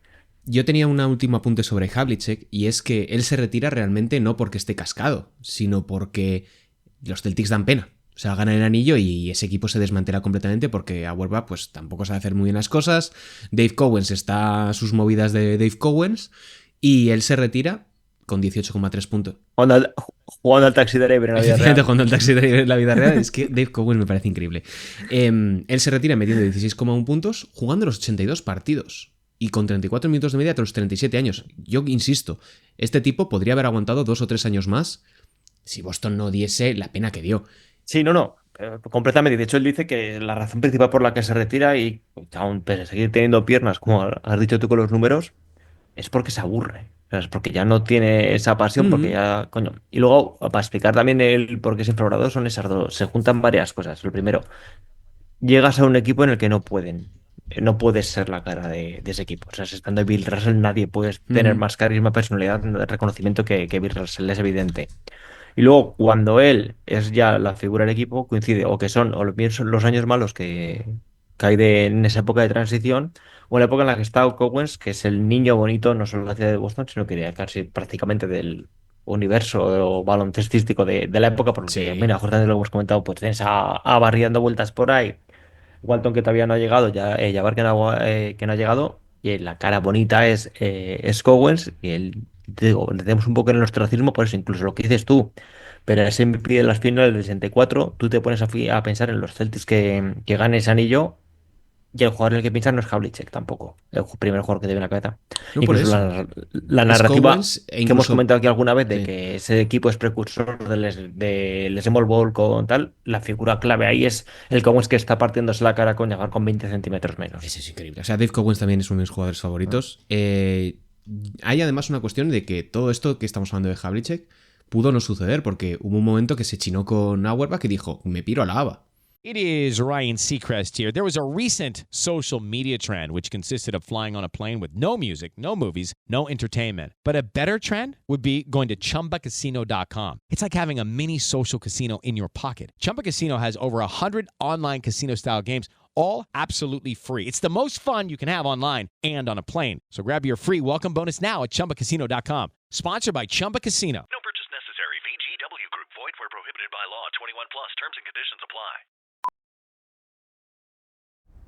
Yo tenía un último apunte sobre Havlicek y es que él se retira realmente no porque esté cascado, sino porque los Celtics dan pena. O sea, ganan el anillo y ese equipo se desmantela completamente porque Auerbach pues tampoco sabe hacer muy bien las cosas. Dave Cowens está a sus movidas de Dave Cowens y él se retira con 18,3 puntos. Jugando al Taxi Driver en la vida Efectivamente, real. jugando al Taxi Driver en la vida real, es que Dave Cowens me parece increíble. Él se retira metiendo 16,1 puntos, jugando los 82 partidos y con 34 minutos de media hasta los 37 años. Yo insisto, este tipo podría haber aguantado 2 o 3 años más si Boston no diese la pena que dio. Sí, no, completamente. De hecho, él dice que la razón principal por la que se retira y aún pese a seguir teniendo piernas, como has dicho tú con los números, es porque se aburre. O sea, es porque ya no tiene esa pasión, porque ya, coño. Y luego, para explicar también el por qué es infravalorado, son esas dos. Se juntan varias cosas. Lo primero, llegas a un equipo en el que no pueden. No puedes ser la cara de ese equipo. O sea, si estando Bill Russell, nadie puede tener más carisma, personalidad, reconocimiento que Bill Russell, es evidente. Y luego, cuando él es ya la figura del equipo, coincide o que son los años malos que hay en esa época de transición, o en la época en la que está Cowens, que es el niño bonito no solo de la ciudad de Boston, sino que de casi prácticamente del universo o baloncestístico de la época, porque, Sí. mira, justamente lo hemos comentado, pues tienes a Barry dando vueltas por ahí, Walton que todavía no ha llegado, Jabbar que no ha llegado, y la cara bonita es Cowens, y te digo, le tenemos un poco en el ostracismo, por eso incluso lo que dices tú, pero ese MVP de las finales del 64, tú te pones a pensar en los Celtics que gane ese anillo, y el jugador en el que piensas no es Havlicek tampoco, el primer jugador que te viene a la cabeza. No por Incluso eso. la Es narrativa Cowens e que hemos incluso... comentado aquí alguna vez de Sí. que ese equipo es precursor del Small Ball con tal, la figura clave ahí es el Cowens que está partiéndose la cara con llegar con 20 centímetros menos. Ese es increíble. O sea, Dave Cowens también es uno de mis jugadores favoritos. Hay además una cuestión de que todo esto que estamos hablando de Havlicek, pudo no suceder porque hubo un momento que se chinó con Auerbach y dijo, me piro a la ABA. It is Ryan Seacrest here. There was a recent social media trend which consisted of flying on a plane with no music, no movies, no entertainment. But a better trend would be going to ChumbaCasino.com. It's like having a mini social casino in your pocket. Chumba Casino has over 100 online casino-style games, all absolutely free. It's the most fun you can have online and on a plane. So grab your free welcome bonus now at ChumbaCasino.com. Sponsored by Chumba Casino. No purchase necessary. VGW Group. Void where prohibited by law. 21 plus. Terms and conditions apply.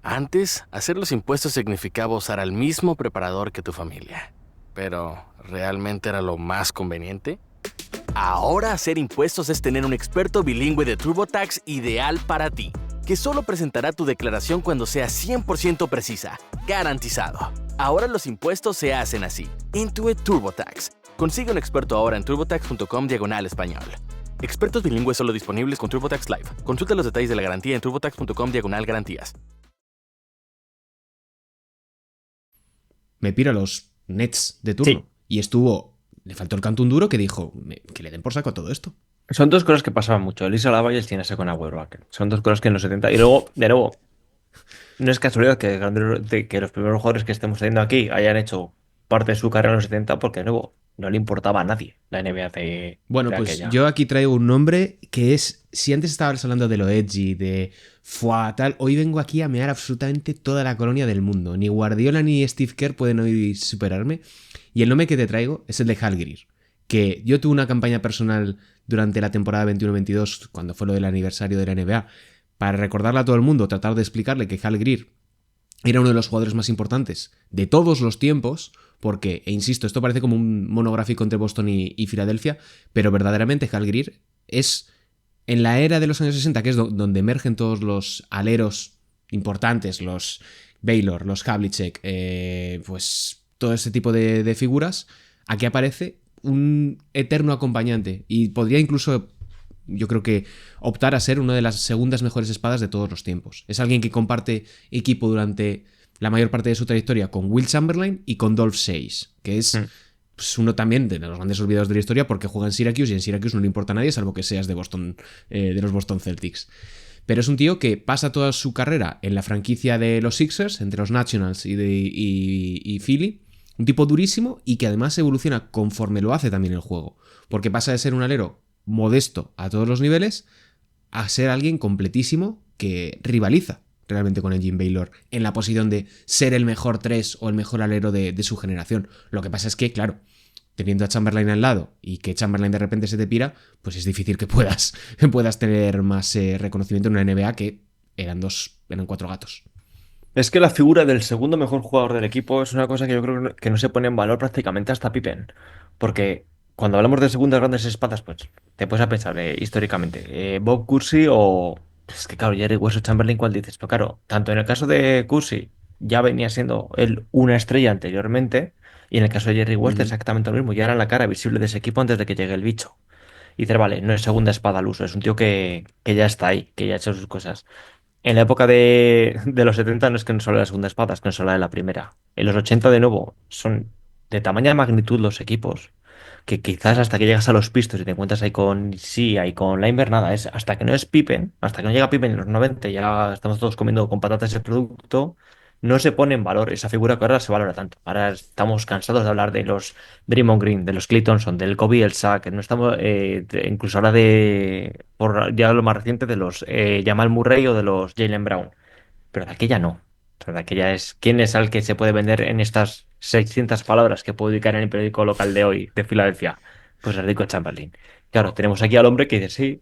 Antes, hacer los impuestos significaba usar al mismo preparador que tu familia. Pero, ¿realmente era lo más conveniente? Ahora hacer impuestos es tener un experto bilingüe de TurboTax ideal para ti, que solo presentará tu declaración cuando sea 100% precisa, garantizado. Ahora los impuestos se hacen así. Intuit TurboTax. Consigue un experto ahora en turbotax.com/español. Expertos bilingües solo disponibles con TurboTax Live. Consulta los detalles de la garantía en turbotax.com/garantías. Me piro a los Nets de turno. Sí. Y le faltó el canto un duro que dijo, que le den por saco a todo esto. Son dos cosas que pasaban mucho. Elisa Lava y el chinese con Auerbach. Son dos cosas que en los 70... Y luego, de nuevo, no es casualidad que los primeros jugadores que estemos teniendo aquí hayan hecho parte de su carrera en los 70 porque, de nuevo, no le importaba a nadie la NBA de Bueno, de pues aquella. yo aquí traigo un nombre que es... Si antes estabas hablando de lo edgy, de fuá, tal, hoy vengo aquí a mear absolutamente toda la colonia del mundo. Ni Guardiola ni Steve Kerr pueden hoy superarme. Y el nombre que te traigo es el de Hal Greer. Que yo tuve una campaña personal durante la temporada 21-22, cuando fue lo del aniversario de la NBA, para recordarle a todo el mundo, tratar de explicarle que Hal Greer era uno de los jugadores más importantes de todos los tiempos, porque, e insisto, esto parece como un monográfico entre Boston y Filadelfia, pero verdaderamente Hal Greer es, en la era de los años 60, que es donde emergen todos los aleros importantes, los Baylor, los Havlicek, pues todo ese tipo de figuras, aquí aparece un eterno acompañante y podría incluso, yo creo que, optar a ser una de las segundas mejores espadas de todos los tiempos. Es alguien que comparte equipo durante la mayor parte de su trayectoria con Will Chamberlain y con Dolph Sayes, que es pues, uno también de los grandes olvidados de la historia porque juega en Syracuse y en Syracuse no le importa a nadie salvo que seas de Boston, de los Boston Celtics. Pero es un tío que pasa toda su carrera en la franquicia de los Sixers, entre los Nationals y Philly. Un tipo durísimo y que además evoluciona conforme lo hace también el juego. Porque pasa de ser un alero modesto a todos los niveles a ser alguien completísimo que rivaliza realmente con el Jim Baylor en la posición de ser el mejor 3 o el mejor alero de su generación. Lo que pasa es que, claro, teniendo a Chamberlain al lado y que Chamberlain de repente se te pira, pues es difícil que puedas tener más reconocimiento en una NBA que eran 4 gatos. Es que la figura del segundo mejor jugador del equipo es una cosa que yo creo que no se pone en valor prácticamente hasta Pippen. Porque cuando hablamos de segundas grandes espadas, pues te puedes a pensar históricamente, Bob Cousy o... Es que claro, Jerry West o Chamberlain, ¿cuál dices? Pero claro, tanto en el caso de Cousy ya venía siendo él una estrella anteriormente, y en el caso de Jerry West exactamente lo mismo, ya era la cara visible de ese equipo antes de que llegue el bicho. Y dices, vale, no es segunda espada al uso, es un tío que ya está ahí, que ya ha hecho sus cosas. En la época de los 70 no es que no solo la segunda espada, es que no solo la primera. En los 80 de nuevo son de tamaña magnitud los equipos, que quizás hasta que llegas a los Pistons y te encuentras ahí con Sia y con Laimbeer, nada, es hasta que no es Pippen, hasta que no llega Pippen en los 90, ya estamos todos comiendo con patatas el producto, no se pone en valor esa figura que ahora se valora tanto. Ahora estamos cansados de hablar de los Draymond Green, de los Klay Thompson, del Kobe el Shaq, no estamos, incluso ahora por ya lo más reciente, de los Jamal Murray o de los Jaylen Brown. Pero de aquella no. O sea, de aquella es quién es al que se puede vender en estas 600 palabras que puedo dedicar en el periódico local de hoy, de Filadelfia. Pues le dedico a Chamberlain. Claro, tenemos aquí al hombre que dice, sí,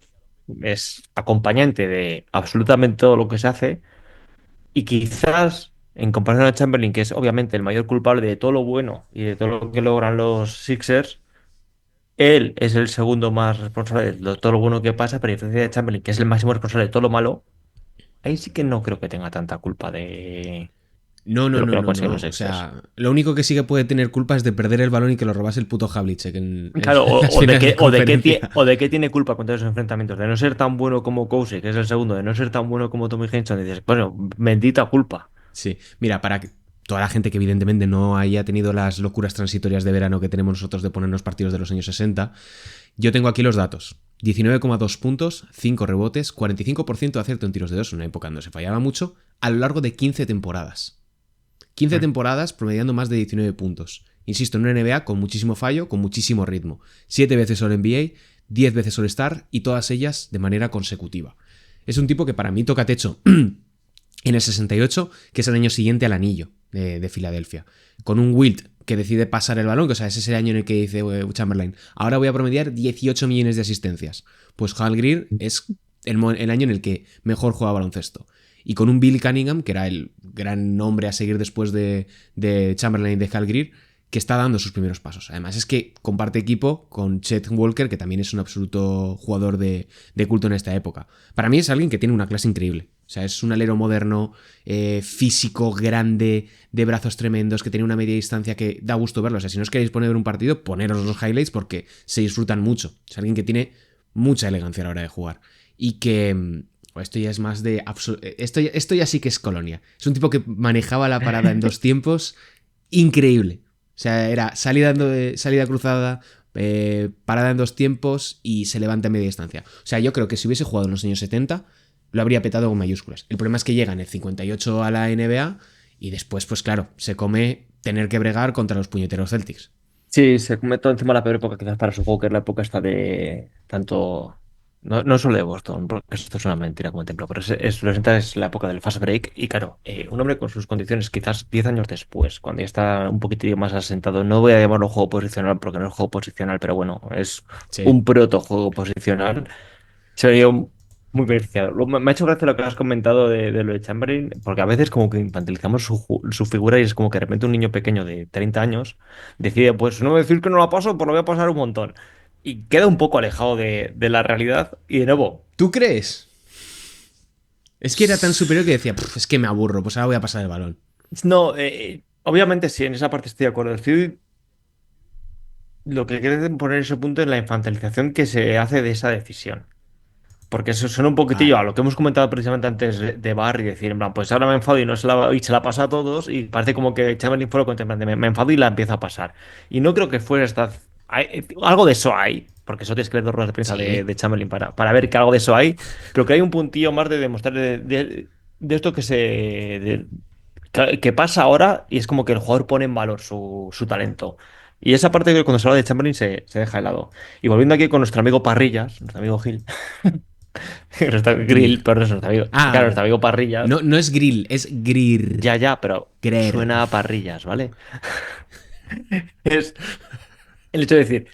es acompañante de absolutamente todo lo que se hace y quizás, en comparación a Chamberlain, que es obviamente el mayor culpable de todo lo bueno y de todo lo que logran los Sixers, él es el segundo más responsable de todo lo bueno que pasa, pero a diferencia de Chamberlain, que es el máximo responsable de todo lo malo, ahí sí que no creo que tenga tanta culpa de No. lo que O consiguen los Sixers. sea, lo único que sí que puede tener culpa es de perder el balón y que lo robase el puto Havlicek Claro, en las finales de conferencia. o de qué tiene culpa contra esos enfrentamientos, de no ser tan bueno como Cousy, que es el segundo, de no ser tan bueno como Tommy Heinsohn, y dices, bueno, bendita culpa. Sí, mira, para toda la gente que evidentemente no haya tenido las locuras transitorias de verano que tenemos nosotros de ponernos partidos de los años 60, yo tengo aquí los datos. 19,2 puntos, 5 rebotes, 45% de acierto en tiros de 2, en una época donde se fallaba mucho, a lo largo de 15 temporadas. 15 temporadas promediando más de 19 puntos. Insisto, en una NBA con muchísimo fallo, con muchísimo ritmo. 7 veces All-NBA, 10 veces All-Star y todas ellas de manera consecutiva. Es un tipo que para mí toca techo en el 68, que es el año siguiente al anillo de Filadelfia. Con un Wilt que decide pasar el balón, que o sea, ese es el año en el que dice Chamberlain, ahora voy a promediar 18 millones de asistencias. Pues Hal Greer es el año en el que mejor juega baloncesto. Y con un Bill Cunningham, que era el gran nombre a seguir después de Chamberlain y de Hal Greer, que está dando sus primeros pasos. Además es que comparte equipo con Chet Walker, que también es un absoluto jugador de culto en esta época. Para mí es alguien que tiene una clase increíble. O sea, es un alero moderno, físico, grande, de brazos tremendos, que tiene una media distancia que da gusto verlo. O sea, si no os queréis poner un partido, poneros los highlights porque se disfrutan mucho. Es alguien que tiene mucha elegancia a la hora de jugar. Y que... esto ya es más de... Esto ya sí que es Colonia. Es un tipo que manejaba la parada en 2 tiempos increíble. O sea, era salida cruzada, parada en 2 tiempos y se levanta a media distancia. O sea, yo creo que si hubiese jugado en los años 70, lo habría petado con mayúsculas. El problema es que llega en el 58 a la NBA y después, pues claro, se come tener que bregar contra los puñeteros Celtics. Sí, se come todo encima la peor época quizás para su juego, que es la época esta de tanto... No solo de Boston, porque esto es una mentira como templo, pero es la época del fast break y claro, un hombre con sus condiciones quizás 10 años después, cuando ya está un poquitillo más asentado, no voy a llamarlo juego posicional porque no es juego posicional, pero bueno, es un proto juego posicional, se veía muy beneficiado. Me ha hecho gracia lo que has comentado de lo de Chamberlain, porque a veces como que infantilizamos su figura y es como que de repente un niño pequeño de 30 años decide, pues no voy a decir que no la paso, pues lo voy a pasar un montón. Y queda un poco alejado de la realidad. Y de nuevo, ¿tú crees? Es que era tan superior que decía, es que me aburro, pues ahora voy a pasar el balón. no, obviamente sí, en esa parte estoy de acuerdo. Estoy... Lo que quiere poner ese punto es la infantilización que se hace de esa decisión. Porque eso suena un poquitillo a lo que hemos comentado precisamente antes de Barry, decir, en plan, pues ahora me enfado y se la pasa a todos, y parece como que Chamberlain fue lo contemplante, me enfado y la empieza a pasar. Y no creo que fuera esta... algo de eso hay, porque eso tienes que leer 2 ruedas de prensa de Chamberlain para ver que algo de eso hay, pero que hay un puntillo más de demostrar de esto que pasa ahora, y es como que el jugador pone en valor su talento. Y esa parte que cuando se habla de Chamberlain se deja de lado. Y volviendo aquí con nuestro amigo Parrillas, nuestro amigo Gil. Grill, pero es nuestro amigo. Claro, nuestro amigo Parrillas. No es grill, es grir. Ya, pero suena a Parrillas, ¿vale? Es el hecho de decir,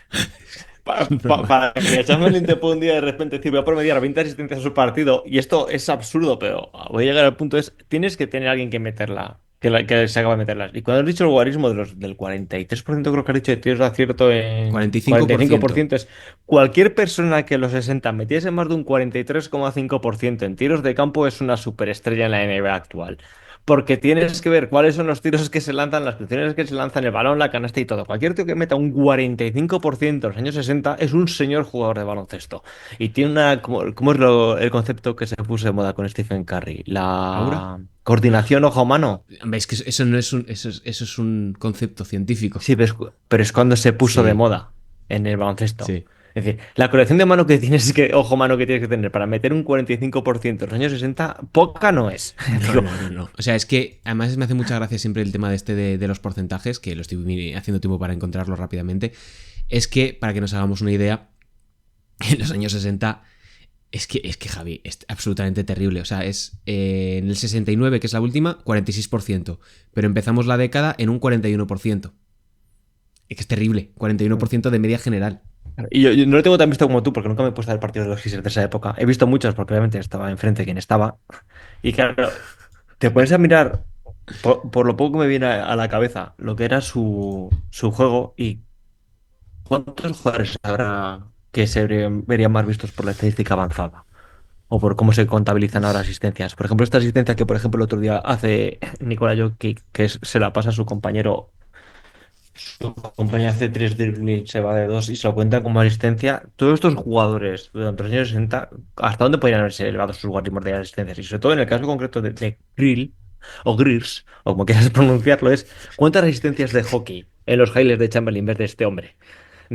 para que Chamberlain te pueda un día de repente decir, voy a promediar 20 asistencias a su partido, y esto es absurdo, pero voy a llegar al punto, tienes que tener a alguien que meterla. Que se acaba de meterlas. Y cuando has dicho el guarismo del 43%, creo que has dicho de tiros de acierto en 45%, es cualquier persona que en los 60 metiese más de un 43,5% en tiros de campo es una superestrella en la NBA actual. Porque tienes que ver cuáles son los tiros que se lanzan, las posiciones que se lanzan, el balón, la canasta y todo. Cualquier tío que meta un 45% en los años 60 es un señor jugador de baloncesto. Y tiene una... ¿Cómo es el concepto que se puso de moda con Stephen Curry? La coordinación ojo-mano. ¿Veis que eso no es eso es un concepto científico? Sí, pero es cuando se puso de moda en el baloncesto. Sí. Es decir, la colección de mano que tienes ojo-mano que tienes que tener para meter un 45% en los años 60, poca no es. No. O sea, es que además me hace mucha gracia siempre el tema de los porcentajes, que lo estoy haciendo tiempo para encontrarlo rápidamente. Es que, para que nos hagamos una idea, en los años 60... Es que Javi, es absolutamente terrible. O sea, es en el 69, que es la última, 46%. Pero empezamos la década en un 41%. Es que es terrible. 41% de media general. Y yo no lo tengo tan visto como tú, porque nunca me he puesto el partido de los Sixers de esa época. He visto muchos, porque obviamente estaba enfrente de quien estaba. Y claro, te pones a mirar, por lo poco que me viene a la cabeza, lo que era su juego y cuántos jugadores habrá que se verían más vistos por la estadística avanzada o por cómo se contabilizan ahora asistencias. Por ejemplo, esta asistencia que, por ejemplo, el otro día hace Nikola Jokic, que se la pasa a su compañero. Su compañero hace 3 dribbling, se va de 2 y se lo cuenta como asistencia. Todos estos jugadores durante los años 60, ¿hasta dónde podrían haberse elevado sus guarismos de asistencias? Y sobre todo en el caso concreto de Grill, o Greers, o como quieras pronunciarlo, es ¿cuántas resistencias de hockey en los highlights de Chamberlain ves de este hombre?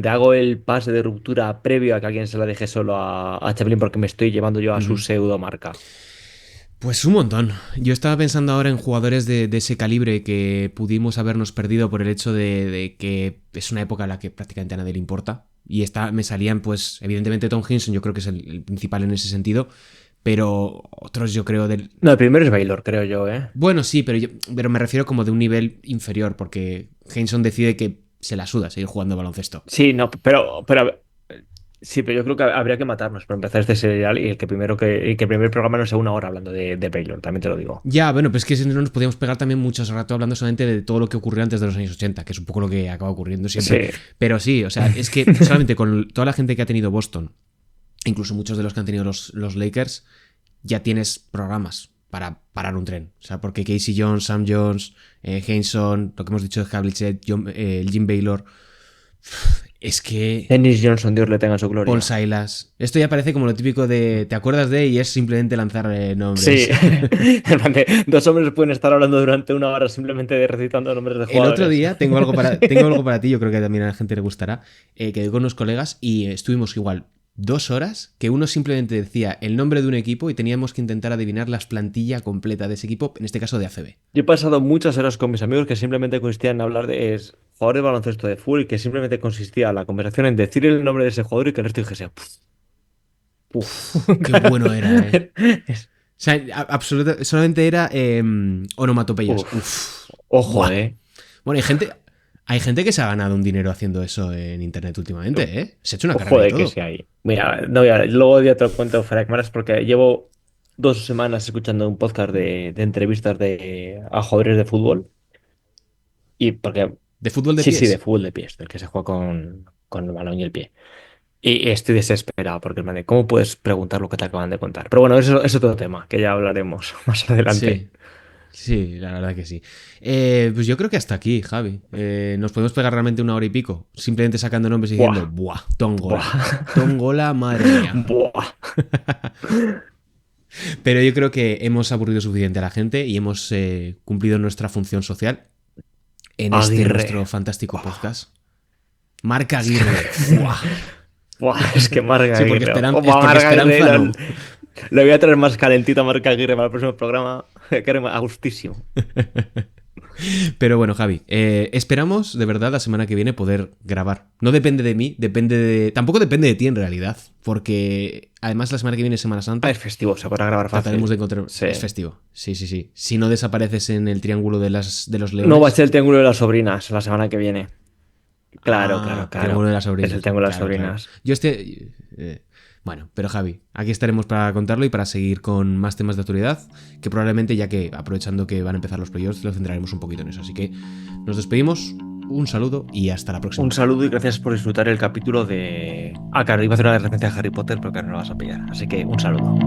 Te hago el pase de ruptura previo a que alguien se la deje solo a Chamberlain porque me estoy llevando yo a su pseudo marca. Pues un montón. Yo estaba pensando ahora en jugadores de ese calibre que pudimos habernos perdido por el hecho de que es una época en la que prácticamente a nadie le importa. Y me salían, pues, evidentemente Tom Hinson, yo creo que es el principal en ese sentido. Pero otros yo creo del... No, el primero es Baylor, creo yo, ¿eh? Bueno, sí, pero me refiero como de un nivel inferior, porque Hinson decide que se la suda seguir jugando baloncesto. Sí, no, pero sí, pero yo creo que habría que matarnos para empezar este serial y que el primer programa no sea una hora hablando de Baylor, también te lo digo. Ya, bueno, pues es que si no nos podíamos pegar también mucho rato hablando solamente de todo lo que ocurrió antes de los años 80, que es un poco lo que acaba ocurriendo siempre. Sí. Pero sí, o sea, es que solamente con toda la gente que ha tenido Boston, incluso muchos de los que han tenido los Lakers, ya tienes programas para parar un tren. O sea, porque Casey Jones, Sam Jones, Hinson, lo que hemos dicho de Havlicek, Jim Baylor... Es que... Dennis Johnson, Dios le tenga su gloria. Paul Silas. Esto ya parece como lo típico de... ¿Te acuerdas de? Y es simplemente lanzar nombres. Sí. Dos hombres pueden estar hablando durante una hora simplemente recitando nombres de jugadores. El otro día tengo algo para ti, yo creo que también a la gente le gustará, que con unos colegas y estuvimos igual 2 horas, que uno simplemente decía el nombre de un equipo y teníamos que intentar adivinar la plantilla completa de ese equipo, en este caso de ACB. Yo he pasado muchas horas con mis amigos que simplemente consistían en hablar de jugadores de baloncesto de fútbol y que simplemente consistía la conversación en decir el nombre de ese jugador y que el resto dijese qué bueno era, O sea, solamente era onomatopeyas. Ojo, Bueno, hay gente que se ha ganado un dinero haciendo eso en internet últimamente, ¿eh? Se ha hecho una carrera. Joder, que sí hay. Mira, luego ya te lo cuento fuera de cámaras porque llevo 2 semanas escuchando un podcast de entrevistas a jugadores de fútbol. Y porque... ¿De fútbol de pies? Sí, de fútbol de pies, del que se juega con el balón y el pie. Y estoy desesperado porque, ¿cómo puedes preguntar lo que te acaban de contar? Pero bueno, eso es otro tema que ya hablaremos más adelante. Sí, la verdad que sí. Pues yo creo que hasta aquí, Javi. Nos podemos pegar realmente 1 hora y pico, simplemente sacando nombres y diciendo, ¡buah! Tongola. Tongola, madre mía. ¡Buah! Pero yo creo que hemos aburrido suficiente a la gente y hemos cumplido nuestra función social en nuestro fantástico podcast. Marca Aguirre. ¡Buah! Es que Marca Aguirre. Sí, porque Esperanza no. Le voy a traer más calentito a Marca Aguirre para el próximo programa. Que era a gustísimo. Pero bueno, Javi, esperamos de verdad la semana que viene poder grabar. No depende de mí, tampoco depende de ti en realidad, porque además la semana que viene es Semana Santa. Es festivo, se podrá grabar fácil. Trataremos de encontrar... Sí. Es festivo, sí. Si no desapareces en el triángulo de los leones... No va a ser el triángulo de las sobrinas la semana que viene. Claro. Triángulo de las sobrinas. Es el triángulo de las sobrinas. Yo bueno, pero Javi, aquí estaremos para contarlo y para seguir con más temas de actualidad, que probablemente, ya que aprovechando que van a empezar los playoffs, lo centraremos un poquito en eso. Así que nos despedimos, un saludo y hasta la próxima. Un saludo y gracias por disfrutar el capítulo de... claro, iba a hacer una referencia a Harry Potter, pero que no lo vas a pillar. Así que un saludo.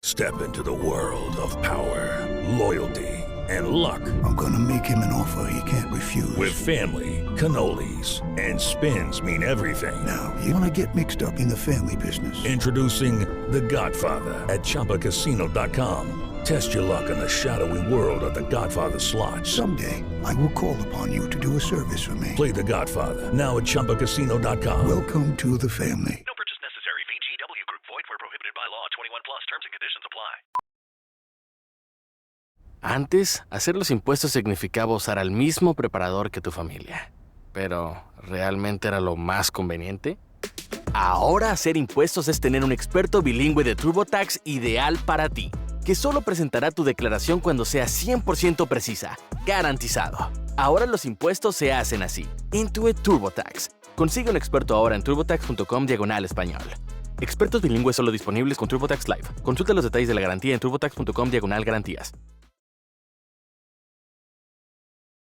Step into the world of power, loyalty, and luck. I'm gonna make him an offer he can't refuse. With family, cannolis, and spins mean everything. Now, you wanna get mixed up in the family business. Introducing The Godfather at ChumbaCasino.com. Test your luck in the shadowy world of The Godfather slot. Someday, I will call upon you to do a service for me. Play The Godfather now at ChumbaCasino.com. Welcome to the family. No purchase necessary. VGW Group. Void where prohibited by law. 21 plus. Terms and conditions apply. Antes, hacer los impuestos significaba usar al mismo preparador que tu familia. Pero, ¿realmente era lo más conveniente? Ahora hacer impuestos es tener un experto bilingüe de TurboTax ideal para ti, que solo presentará tu declaración cuando sea 100% precisa, garantizado. Ahora los impuestos se hacen así. Intuit TurboTax. Consigue un experto ahora en turbotax.com/español. Expertos bilingües solo disponibles con TurboTax Live. Consulta los detalles de la garantía en turbotax.com/garantías.